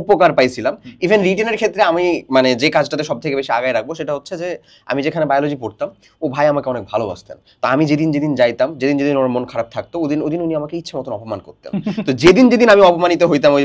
উপকার পাইছিলাম। ইভেন রিটেনের ক্ষেত্রে আমি মানে যে কাজটাতে সব থেকে বেশি আগায় রাখবো সেটা হচ্ছে যে আমি যেখানে বায়োলজি পড়তাম, ও ভাই আমাকে অনেক ভালোবাসতেন। তো আমি যেদিন যাইতাম, যেদিন ওর মন খারাপ থাকতো, ওদিন উনি আমাকে ইচ্ছে মতন অপমান করতেন। তো যেদিন আমি অপমানিত হইতাম ওই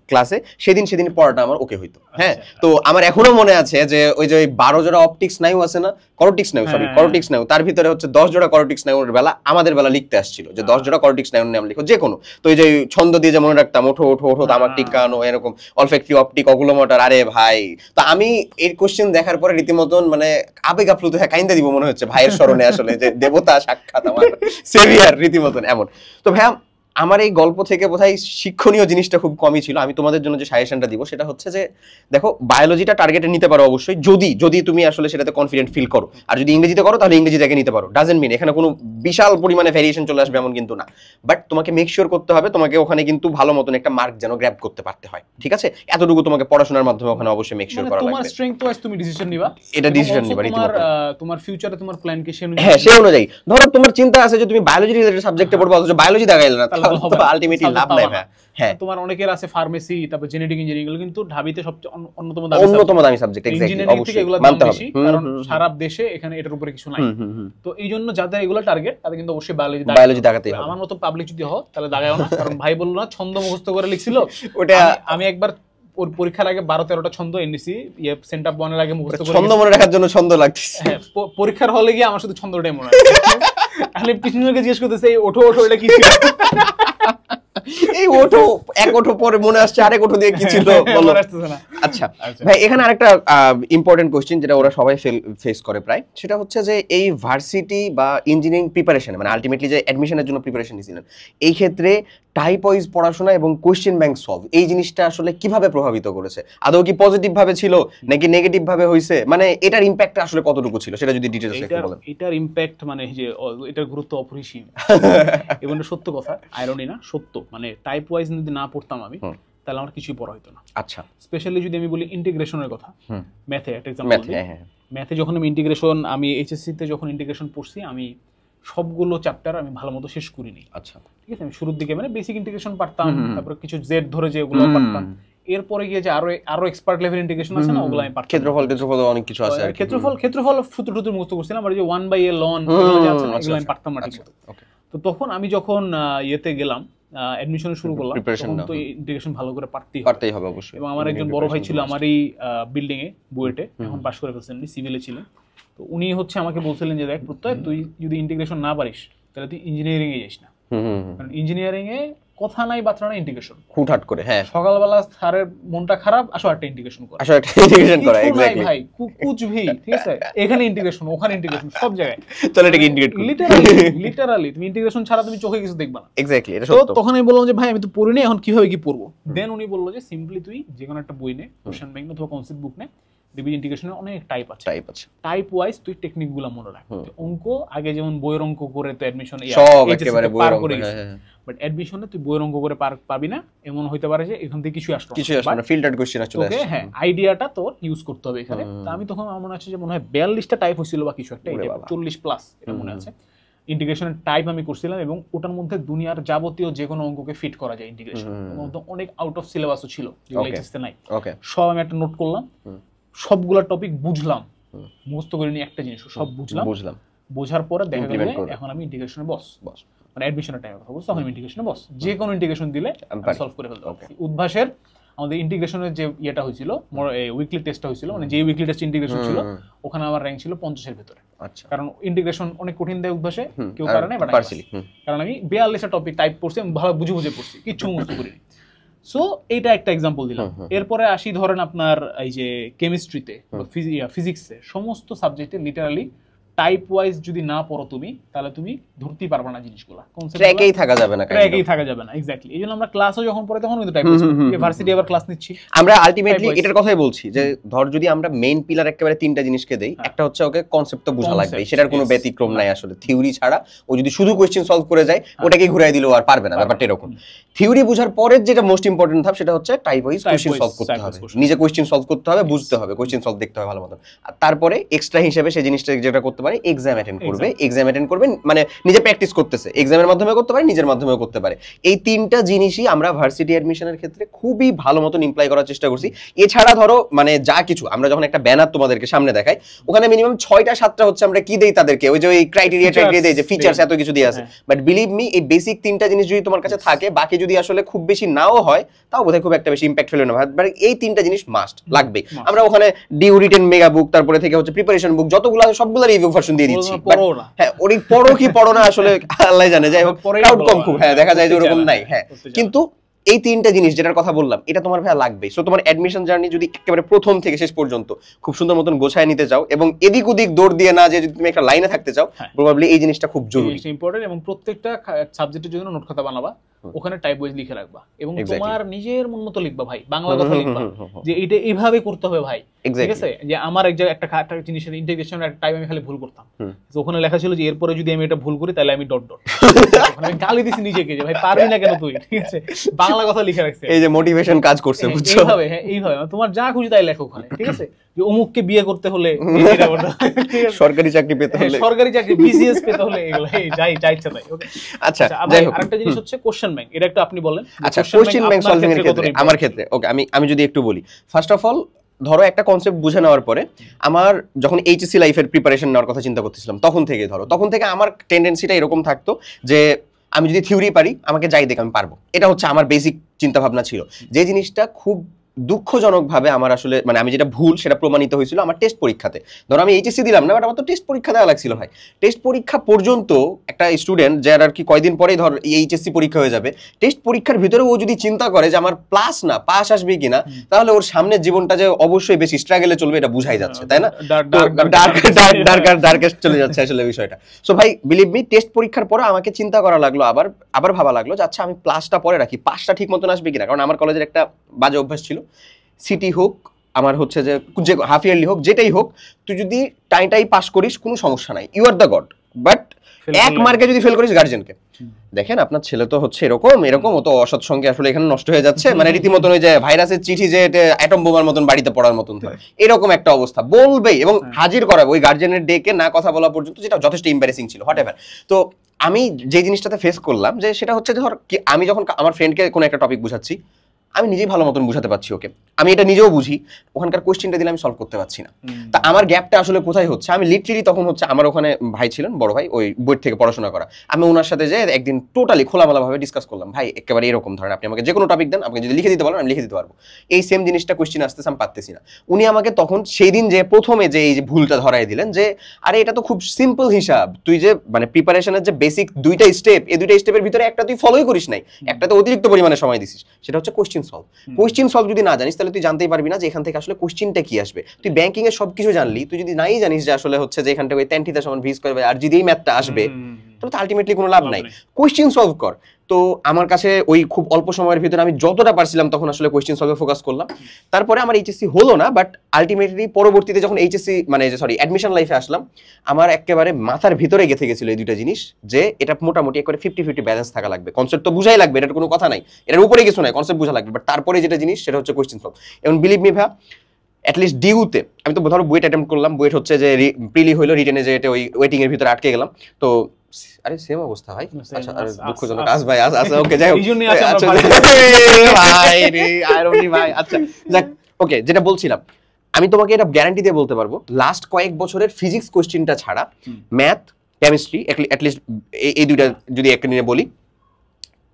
ক্লাসে, সেদিন পড়াটা আমার ওকে হইতো। হ্যাঁ, হ্যাঁ, তো আমার এখনো মনে আছে যে ওই যে 12 জোড়া অপটিক স্নায়ু আছে না, করোটিক স্নায়ু, সরি করোটিক স্নায়ু, তার ভিতরে হচ্ছে 10 জোড়া করোটিক স্নায়ুর বেলা আমাদের বেলা লিখতে আসছিল যে 10 জোড়া করোটিক স্নায়ুর নাম লিখো যে কোনো। তো এই যে ছন্দ দিয়ে যে মনে রাখতাম, ওঠো ওঠো ওঠো তামাক টিকানো, এরকম অলফ্যাক্টরি অপটিক অকুলোমোটর। আরে ভাই, তো আমি এই কোশ্চেন দেখার পরে রীতিমতন মানে আবেগ আপ্লুত হয়ে কাইন্দা দিব মনে হচ্ছে ভাইয়ের স্মরণে, আসলে যে দেবতা সাক্ষাৎ, আমার সেভিয়ার রীতিমতন এমন। তো ভাইয়া আমার এই গল্প থেকে বোধহয় শিক্ষণীয় জিনিসটা খুব কমই ছিল। আমি তোমাদের জন্য যে সাজেশনটা দিব সেটা হচ্ছে যে দেখো, বায়োলজিটা টার্গেটে নিতে পারো অবশ্যই, যদি তুমি আসলে সেটাতে কনফিডেন্ট ফিল করো। আর যদি ইংরেজিতে করো তাহলে ইংরেজিটাকে নিতে পারো, ডাজেন্ট মিন এখানে কোনো বিশাল পরিমাণে ভেরিয়েশন চলে আসবে এমন কিন্তু না। বাট তোমাকে মেক শিওর করতে হবে তোমাকে ওখানে কিন্তু ভালো মতন একটা মার্ক যেন গ্র্যাব করতে পারতে হয়, ঠিক আছে? এতটুকু তোমাকে পড়াশোনার মাধ্যমে ওখানে অবশ্যই মেক শিওর করা লাগবে। তোমার স্ট্রেংথ ওয়াইজ তুমি ডিসিশন নিবা, এটা ডিসিশন নিবা তোমার ফিউচারে তোমার প্ল্যান কি সেই অনুযায়ী। ধরো তোমার চিন্তা আছে যে তুমি বায়োলজি রিলেটেড সাবজেক্টে পড়বে, অথচ বায়োলজি দেখাইলে না, তাহলে তো আলটিমেটলি লাভ নাই। হ্যাঁ, তোমার অনেকের আছে ফার্মেসি, তারপর জেনেটিক ইঞ্জিনিয়ারিং, এগুলো কিন্তু ঢাবিতে সবচেয়ে অন্যতম দামি সাবজেক্ট। এক্স্যাক্টলি, অবশ্যই এগুলো মানতে হবে, কারণ সারা দেশে এখানে এটার উপরে কিছু নাই। তো এই জন্য যাদের এগুলো টার্গেট তাদের কিন্তু অবশ্যই বায়োলজি দাগাতেই হবে। আমার মতো পাবলিক যদি হও তাহলে দাগায়ও না, কারণ ভাই বললো না ছন্দ মুখস্থ করে লিখছিল, ওটা আমি একবার ওর পরীক্ষার আগে 12-13টা ছন্দ এনডিসি সেন্টার বনের আগে মুখস্থ করে, ছন্দ মনে রাখার জন্য ছন্দ লাগতেছে। হ্যাঁ, পরীক্ষার হলে গিয়ে আমার শুধু ছন্দটাই মনে আছে। আমি পিছনজনকে জিজ্ঞেস করতেছে এই ওঠো ওঠো এটা কি ছিল, এই ওঠো এক ওঠো পরে মনে আসছে আরেক ওঠো দিয়ে কি ছিল বলো। আচ্ছা ভাই, এখানে আরেকটা ইম্পর্টেন্ট কোশ্চেন যেটা ওরা সবাই ফেস করে প্রায়, সেটা হচ্ছে যে এই ভার্সিটি বা ইঞ্জিনিয়ারিং প্রিপারেশন, মানে আলটিমেটলি যে অ্যাডমিশনের জন্য প্রিপারেশন নিছিলেন, এই ক্ষেত্রে টাইপ ওয়াইজ পড়াশোনা এবং কোশ্চেন ব্যাংক সলভ, এই জিনিসটা আসলে কিভাবে প্রভাবিত করেছে? আদৌ কি পজিটিভ ভাবে ছিল নাকি নেগেটিভ ভাবে হইছে? মানে এটার ইম্প্যাক্ট আসলে কতটুকু ছিল সেটা যদি ডিটেইলসে একটু বলেন। এটার ইম্প্যাক্ট মানে যে এটার গুরুত্ব অপরিসীম, এবং সত্য কথা, আইরনি না, সত্য। মানে টাইপ ওয়াইজ যদি না পড়তাম আমি, তাহলে আমার কিছুই পড়া হতো না। আচ্ছা, স্পেশালি যদি আমি বলি ইন্টিগ্রেশনের কথা, ম্যাথে একটা এক্সাম্পল দিই। ম্যাথে যখন আমি ইন্টিগ্রেশন, আমি এইচএসসি তে যখন ইন্টিগ্রেশন পড়ছি, আমি সবগুলো চ্যাপ্টার আমি ভালো মতো শেষ করিনি। আচ্ছা, ঠিক আছে, আমি শুরুর দিকে মানে বেসিক ইন্টিগ্রেশন পারতাম, তারপর কিছু জেড ধরে যে ওগুলো পারতাম, এরপরে গিয়ে যে আরো এক্সপার্ট লেভেল ইন্টিগ্রেশন আছে না, ওগুলো আমি পারতাম। ক্ষেত্রফল অনেক কিছু আছে, ক্ষেত্রফল সূত্র মুখস্থ করছিলাম, আর যে 1/a ln এগুলো আছে না, এগুলো আমি পারতাম না ঠিক মতো। তো তখন আমি যখন ইয়েতে গেলাম, অ্যাডমিশন শুরু করলাম, তখন তো ইন্টিগ্রেশন ভালো করে পারতেই হবে অবশ্যই। এবং আমার একজন বড় ভাই ছিল আমারই বিল্ডিং এ, বুয়েটে, এখন পাশ করে ফেলছেন, সিভিলে ছিলেন। তো উনি হচ্ছে আমাকে বলছিলেন যে দেখ প্রত্যয়, তুই যদি ইন্টিগ্রেশন না পারিস তাহলে তুই ইঞ্জিনিয়ারিং এ যাস না, কারণ ইঞ্জিনিয়ারিং এ কথা নাই বাতরা নাই, ইন্টিগ্রেশন হুটহাট করে। হ্যাঁ, সকালবেলা স্যারের মনটা খারাপ, আসো একটা ইন্টিগ্রেশন করো, এক্স্যাক্টলি ভাই, কুছ ভি, ঠিক আছে, এখানে ইন্টিগ্রেশন ওখানে ইন্টিগ্রেশন, সব জায়গায় চলে এটাকে ইন্টিগ্রেট করো। লিটারালি তুমি ইন্টিগ্রেশন ছাড়া তুমি চোখে কিছু দেখবা না। এক্স্যাক্টলি, এটা সত্য। তো তখন আমি বললাম যে ভাই আমি তো পড়িনি, এখন কিভাবে কি পড়বো? দেন উনি বললো যে সিম্পলি তুই যে কোনো একটা বই নে, কোশ্চেন ব্যাংক অথবা কনসেপ্ট বুক নে, ডিবি ইন্টিগ্রেশনের অনেক টাইপ আছে, টাইপ ওয়াইজ তুই টেকনিকগুলো মনে রাখ। অঙ্ক আগে যেমন বইয়ের অঙ্ক করে তো অ্যাডমিশন সব একেবারে পার করে গেছে, বাট অ্যাডমিশনে তুই বইয়ের অঙ্ক করে পাবি না, এমন হইতে পারে যে এখান থেকে কিছু আসবে না, ফিল্টার্ড কোশ্চেন চলে আসে। হ্যাঁ, আইডিয়াটা তোর ইউজ করতে হবে এখানে। তো আমি তখন আমার মনে আছে যে মনে হয় 42টা টাইপ হয়েছিল বা কিছু একটা, 40 প্লাস এটা মনে আছে। ইন্টিগ্রেশনের টাইপ আমি করছিলাম, এবং ওটার মধ্যে দুনিয়ার যাবতীয় যে কোনো অঙ্ককে ফিট করা যায় ইন্টিগ্রেশন, এবং অনেক আউট অফ সিলেবাসও ছিল যেগুলো এইচএসসি নাই। সব আমি একটা নোট করলাম, সবগুলা টপিক বুঝলাম, মুখস্থ করিনি একটা জিনিস, সব বুঝলাম। বোঝার পরে দেখা গেল এখন আমি ইন্টিগ্রেশনের বস, মানে অ্যাডমিশনের টাইমে কথা বলছি, তখন আমি ইন্টিগ্রেশনের বস, যে কোনো ইন্টিগ্রেশন দিলে সলভ করে ফেলতে পারছি। উদ্ভাসের আমাদের ইন্টিগ্রেশনের যে ইয়েটা হয়েছিল, উইকলি টেস্টটা হয়েছিল, মানে যে উইকলি টেস্ট ইন্টিগ্রেশন ছিল, ওখানে আমার র্যাঙ্ক ছিল 50-এর ভিতরে। আচ্ছা, কারণ ইন্টিগ্রেশন অনেক কঠিন দেয় উদ্ভাসে, কেউ পারে না, বাট কারণ আমি 42টা টপিক টাইপ করছি, আমি ভালো বুঝে পড়ছি, কিচ্ছু মুখস্থ করিনি। সো এইটা একটা এক্সাম্পল দিলাম। এরপরে আসি ধরেন আপনার এই যে কেমিস্ট্রিতে, ফিজিক্সে, সমস্ত সাবজেক্টে লিটারালি টাইপ ওয়াইজ যদি না পড়ো তুমি, তাহলে তুমি ধরতেই পারবে না জিনিসগুলো, ট্র্যাকেই থাকা যাবে না। এক্স্যাক্টলি, এইজন্য আমরা ক্লাসও যখন পড়ে তখন কিন্তু টাইপ ইউনিভার্সিটি আবার ক্লাস নিচ্ছি আমরা। আলটিমেটলি এটার কথাই বলছি যে ধর যদি আমরা মেইন পিলার একেবারে 3টা জিনিসকে দেই, একটা হচ্ছে ওকে কনসেপ্ট তো বোঝা লাগবে, সেটার কোনো ব্যতিক্রম নাই আসলে। থিওরি ছাড়া ও যদি শুধু কোশ্চেন সলভ করে যায়, ওটাকে ঘুরাই দিলেও আর পারবে না, ব্যাপারটা এরকম। থিওরি বোঝার পরে যেটা মোস্ট ইম্পর্টেন্ট ধাপ, সেটা হচ্ছে টাইপ ওয়াইজ কোশ্চেন সলভ করতে হবে, নিজে কোশ্চেন সলভ করতে হবে, বুঝতে হবে, কোশ্চেন সলভ দেখতে হবে ভালো মতো। আর তারপরে এক্সট্রা হিসেবে সেই জিনিসটা যেটা করতে পারি পারে এক্সাম অ্যাটেন্ড করবে মানে নিজে প্র্যাকটিস করতেছে, এক্সামের মাধ্যমে করতে পারে, নিজের মাধ্যমেও করতে পারে। এই তিনটা জিনিসই আমরা ভার্সিটি অ্যাডমিশনের ক্ষেত্রে খুবই ভালো মতন ইমপ্লাই করার চেষ্টা করছি। এছাড়া ধরো মানে যা কিছু আমরা যখন একটা ব্যানার তোমাদেরকে সামনে দেখাই, ওখানে মিনিমাম 6টা-7টা হচ্ছে আমরা কি দেই তাদেরকে, ওই যে ওই ক্রাইটেরিয়া দেই যে ফিচার্স এত কিছু দিয়ে আছে। বাট বিলিভ মি এই বেসিক তিনটা জিনিস যদি তোমার কাছে থাকে, বাকি যদি আসলে খুব বেশি নাও হয় তাও বোধহয় খুব একটা বেশি ইম্প্যাক্ট ফেলে না। বাট এই তিনটা জিনিস মাস্ট লাগবে। আমরা ওখানে ডিউ রিটেন মেগা বুক, তারপরে থেকে হচ্ছে প্রিপারেশন বুক, যতগুলো আছে সবগুলো রিভিউ ভার্সন দিয়ে দিচ্ছি। হ্যাঁ ওই পড়ো কি পড়ো না আসলে আল্লাহ জানে, যাই হোক ক্রাউড কম খুব, হ্যাঁ দেখা যায় যে ওরকম নাই। হ্যাঁ কিন্তু এই তিনটা জিনিস যেটার কথা বললাম এটা তোমার ভাইয়া লাগবে। সো তোমার অ্যাডমিশন জার্নি যদি একেবারে প্রথম থেকে শেষ পর্যন্ত খুব সুন্দর মতন গোছায় নিতে চাও এবং এদিক ওদিক দৌড় দিয়ে না যে যদি তুমি একটা লাইনে থাকতে চাও, প্রবাবলি এই জিনিসটা খুব জরুরি, ইম্পর্টেন্ট। এবং প্রত্যেকটা সাবজেক্টের জন্য নোট খাতা বানাবা, ওখানে টাইপ ওয়াইজ লিখে রাখবা এবং তোমার নিজের মন মতো লিখবা ভাই, বাংলা কথা লিখবা যে এটা এইভাবে করতে হবে ভাই, ঠিক আছে? যে আমার এক জায়গায় একটা জিনিসের ইন্টিগ্রেশনের একটা টাইম আমি খালি ভুল করতাম, তো ওখানে লেখা ছিল যে এরপরে যদি আমি এটা ভুল করি তাহলে আমি ডট ডট, আমি গালি দিছি নিজেকে যে ভাই পারবি না কেন তুই, ঠিক আছে? বাংলা কথা লিখে রাখছে, এই যে মোটিভেশন কাজ করছে, বুঝছো? এইভাবে, হ্যাঁ এইভাবে তোমার যা খুশি তাই লেখো ওখানে, ঠিক আছে? যে অমুককে বিয়ে করতে হলে, সরকারি চাকরি পেতে হলে, সরকারি চাকরি বিসিএস পেতে হলে, এগুলো যাই যা ইচ্ছা তাই। ওকে আচ্ছা, আরেকটা জিনিস হচ্ছে কোশ্চেন ব্যাংক, এটা একটু আপনি বলেন। আচ্ছা কোশ্চেন ব্যাংক সলভিং এর ক্ষেত্রে আমার ক্ষেত্রে ওকে আমি যদি একটু বলি, ফার্স্ট অফ অল ধরো একটা কনসেপ্ট বুঝে নেওয়ার পরে আমার যখন এইচএসসি লাইফের প্রিপারেশন নেওয়ার কথা চিন্তা করতেছিলাম, তখন থেকে আমার টেন্ডেন্সিটা এরকম থাকতো যে আমি যদি থিওরি পারি আমাকে যাই দেখ আমি পারবো, এটা হচ্ছে আমার বেসিক চিন্তা ভাবনা ছিল। যে জিনিসটা খুব দুঃখজনকভাবে আমার আসলে মানে আমি যেটা ভুল সেটা প্রমাণিত হয়েছিল আমার টেস্ট পরীক্ষাতে। ধরো আমি এইচএসসি দিলাম না, বাট আমার তো টেস্ট পরীক্ষা দেওয়া লাগছিল ভাই। টেস্ট পরীক্ষা পর্যন্ত একটা স্টুডেন্ট যার আর কি কয়দিন পরেই ধর এইচএসসি পরীক্ষা হয়ে যাবে, টেস্ট পরীক্ষার ভিতরে ও যদি চিন্তা করে যে আমার প্লাস না পাস আসবে কিনা, তাহলে ওর সামনের জীবনটা যে অবশ্যই বেশি স্ট্রাগলে চলবে এটা বুঝাই যাচ্ছে, তাই না? ডার্কেস্ট চলে যাচ্ছে আসলে বিষয়টা। সো ভাই বিলিভ মি, টেস্ট পরীক্ষার পরে আমাকে চিন্তা করা লাগলো, আবার ভাবা লাগলো যে আচ্ছা আমি প্লাসটা পরে রাখি, পাসটা ঠিক মতন আসবে কিনা। কারণ আমার কলেজের একটা বাজে অভ্যাস ছিল, সিটি হোক আমার হচ্ছে যে হাফ ইয়ারলি হোক যেটাই হোক, তুই যদি টাই পাস করিস কোনো সমস্যা নাই, you are the God. But এক মার্কে যদি ফেল করিস গার্জিয়ানকে দেখেন আপনার ছেলে তো হচ্ছে এরকম ও তো অসৎ সঙ্গে আসলে এখানে নষ্ট হয়ে যাচ্ছে, মানে রীতিমতন ওই যে ভাইরাসের চিঠি যে অ্যাটম বোমার মতন বাড়িতে পড়ার মতন, এরকম একটা অবস্থা বলবেই এবং হাজির করাবে ওই গার্জিয়ানের ডেকে না কথা বলা পর্যন্ত, যেটা যথেষ্ট এম্বারেসিং ছিল হোয়াট এভার। তো আমি যে জিনিসটাতে ফেস করলাম যে সেটা হচ্ছে ধর আমি যখন আমার ফ্রেন্ডকে কোনো একটা টপিক বুঝাচ্ছি, আমি নিজেই ভালো মতন বুঝাতে পারছি ওকে, আমি এটা নিজেও বুঝি, ওখানকার কোশ্চেনটা দিলে আমি সলভ করতে পারছি না। তা আমার গ্যাপটা আসলে কোথায় হচ্ছে, আমি লিটারেলি তখন হচ্ছে আমার ওখানে ভাই ছিলেন বড় ভাই, ওই বই থেকে পড়াশোনা করা, আমি ওনার সাথে যে একদিন টোটালি খোলামেলা ভাবে ডিসকাস করলাম, ভাই একেবারে এরকম ধরেন আপনি আমাকে যে কোনো টপিক দেন, আপনি যদি লিখে দিতে বলেন আমি লিখে দিতে পারবো, এই সেম জিনিসটা কোশ্চেন আসতেছে আমি পারতেছি না। উনি আমাকে তখন সেই দিন যে প্রথমে যে এই যে ভুলটা ধরাই দিলেন যে আরে এটা তো খুব সিম্পল হিসাব, তুই যে মানে প্রিপারেশনের যে বেসিক দুইটা স্টেপ, এই দুইটা স্টেপের ভিতরে একটা তুই ফলোই করিস নাই, একটাতে অতিরিক্ত পরিমাণে সময় দিছিস, সেটা হচ্ছে কোশ্চেন সলভ। কোশ্চেন সলভ যদি না জানিস তাহলে তুই জানতেই পারবি না যে এখান থেকে আসলে কোশ্চেনটা কি আসবে। তুই ব্যাংকিং এর সবকিছু জানলি, তুই যদি নাই জানিস যে আসলে হচ্ছে যে এখান থেকে tan θ সমান v স্কয়ার বাই r যদি এই ম্যাথটা আসবে, তাহলে তো আলটিমেটলি কোনো লাভ নাই। কোশ্চেন সলভ কর। তো আমার কাছে ওই খুব অল্প সময়ের ভিতরে আমি যতটা পারছিলাম তখন আসলে কোশ্চেন সলভে ফোকাস করলাম। তারপরে আমার এইচএসসি হলো না, বাট আলটিমেটলি পরবর্তীতে যখন এইচএসসি মানে সরি অ্যাডমিশন লাইফে আসলাম, আমার একেবারে মাথার ভিতরে গেঁথে গেছিল এই দুইটা জিনিস, যে এটা মোটামুটি একবারে 50-50 ব্যালেন্স থাকা লাগবে। কনসেপ্ট তো বুঝাই লাগবে, এটা কোনো কথা নাই, এটার উপরে কিছু নাই, কনসেপ্ট বুঝা লাগবে। বাট তারপরে যেটা জিনিস সেটা হচ্ছে কোশ্চেন সলভ। এবং বিলিভ মি ভাই, অ্যাটলিস্ট ডিউতে আমি তো ধরো বুয়েট অ্যাটেম্প্ট করলাম, বুয়েট হচ্ছে যে প্রিলি হইলো, রিটেনে যে ওই ওয়েটিং এর ভিতরে আটকে গেলাম, তো আরে সেম অবস্থা ভাই। আচ্ছা আরে দুঃখজনক আস ভাই আচ্ছা ওকে যাই হোক ভাই রে আইরনি ভাই। আচ্ছা যাক ওকে, যেটা বলছিলাম আমি তোমাকে এটা গ্যারান্টি দিয়ে বলতে পারবো, লাস্ট কয়েক বছরের ফিজিক্স কোশ্চেনটা ছাড়া ম্যাথ, কেমিস্ট্রি অ্যাটলিস্ট এই দুইটা যদি একটা নিয়ে বলি,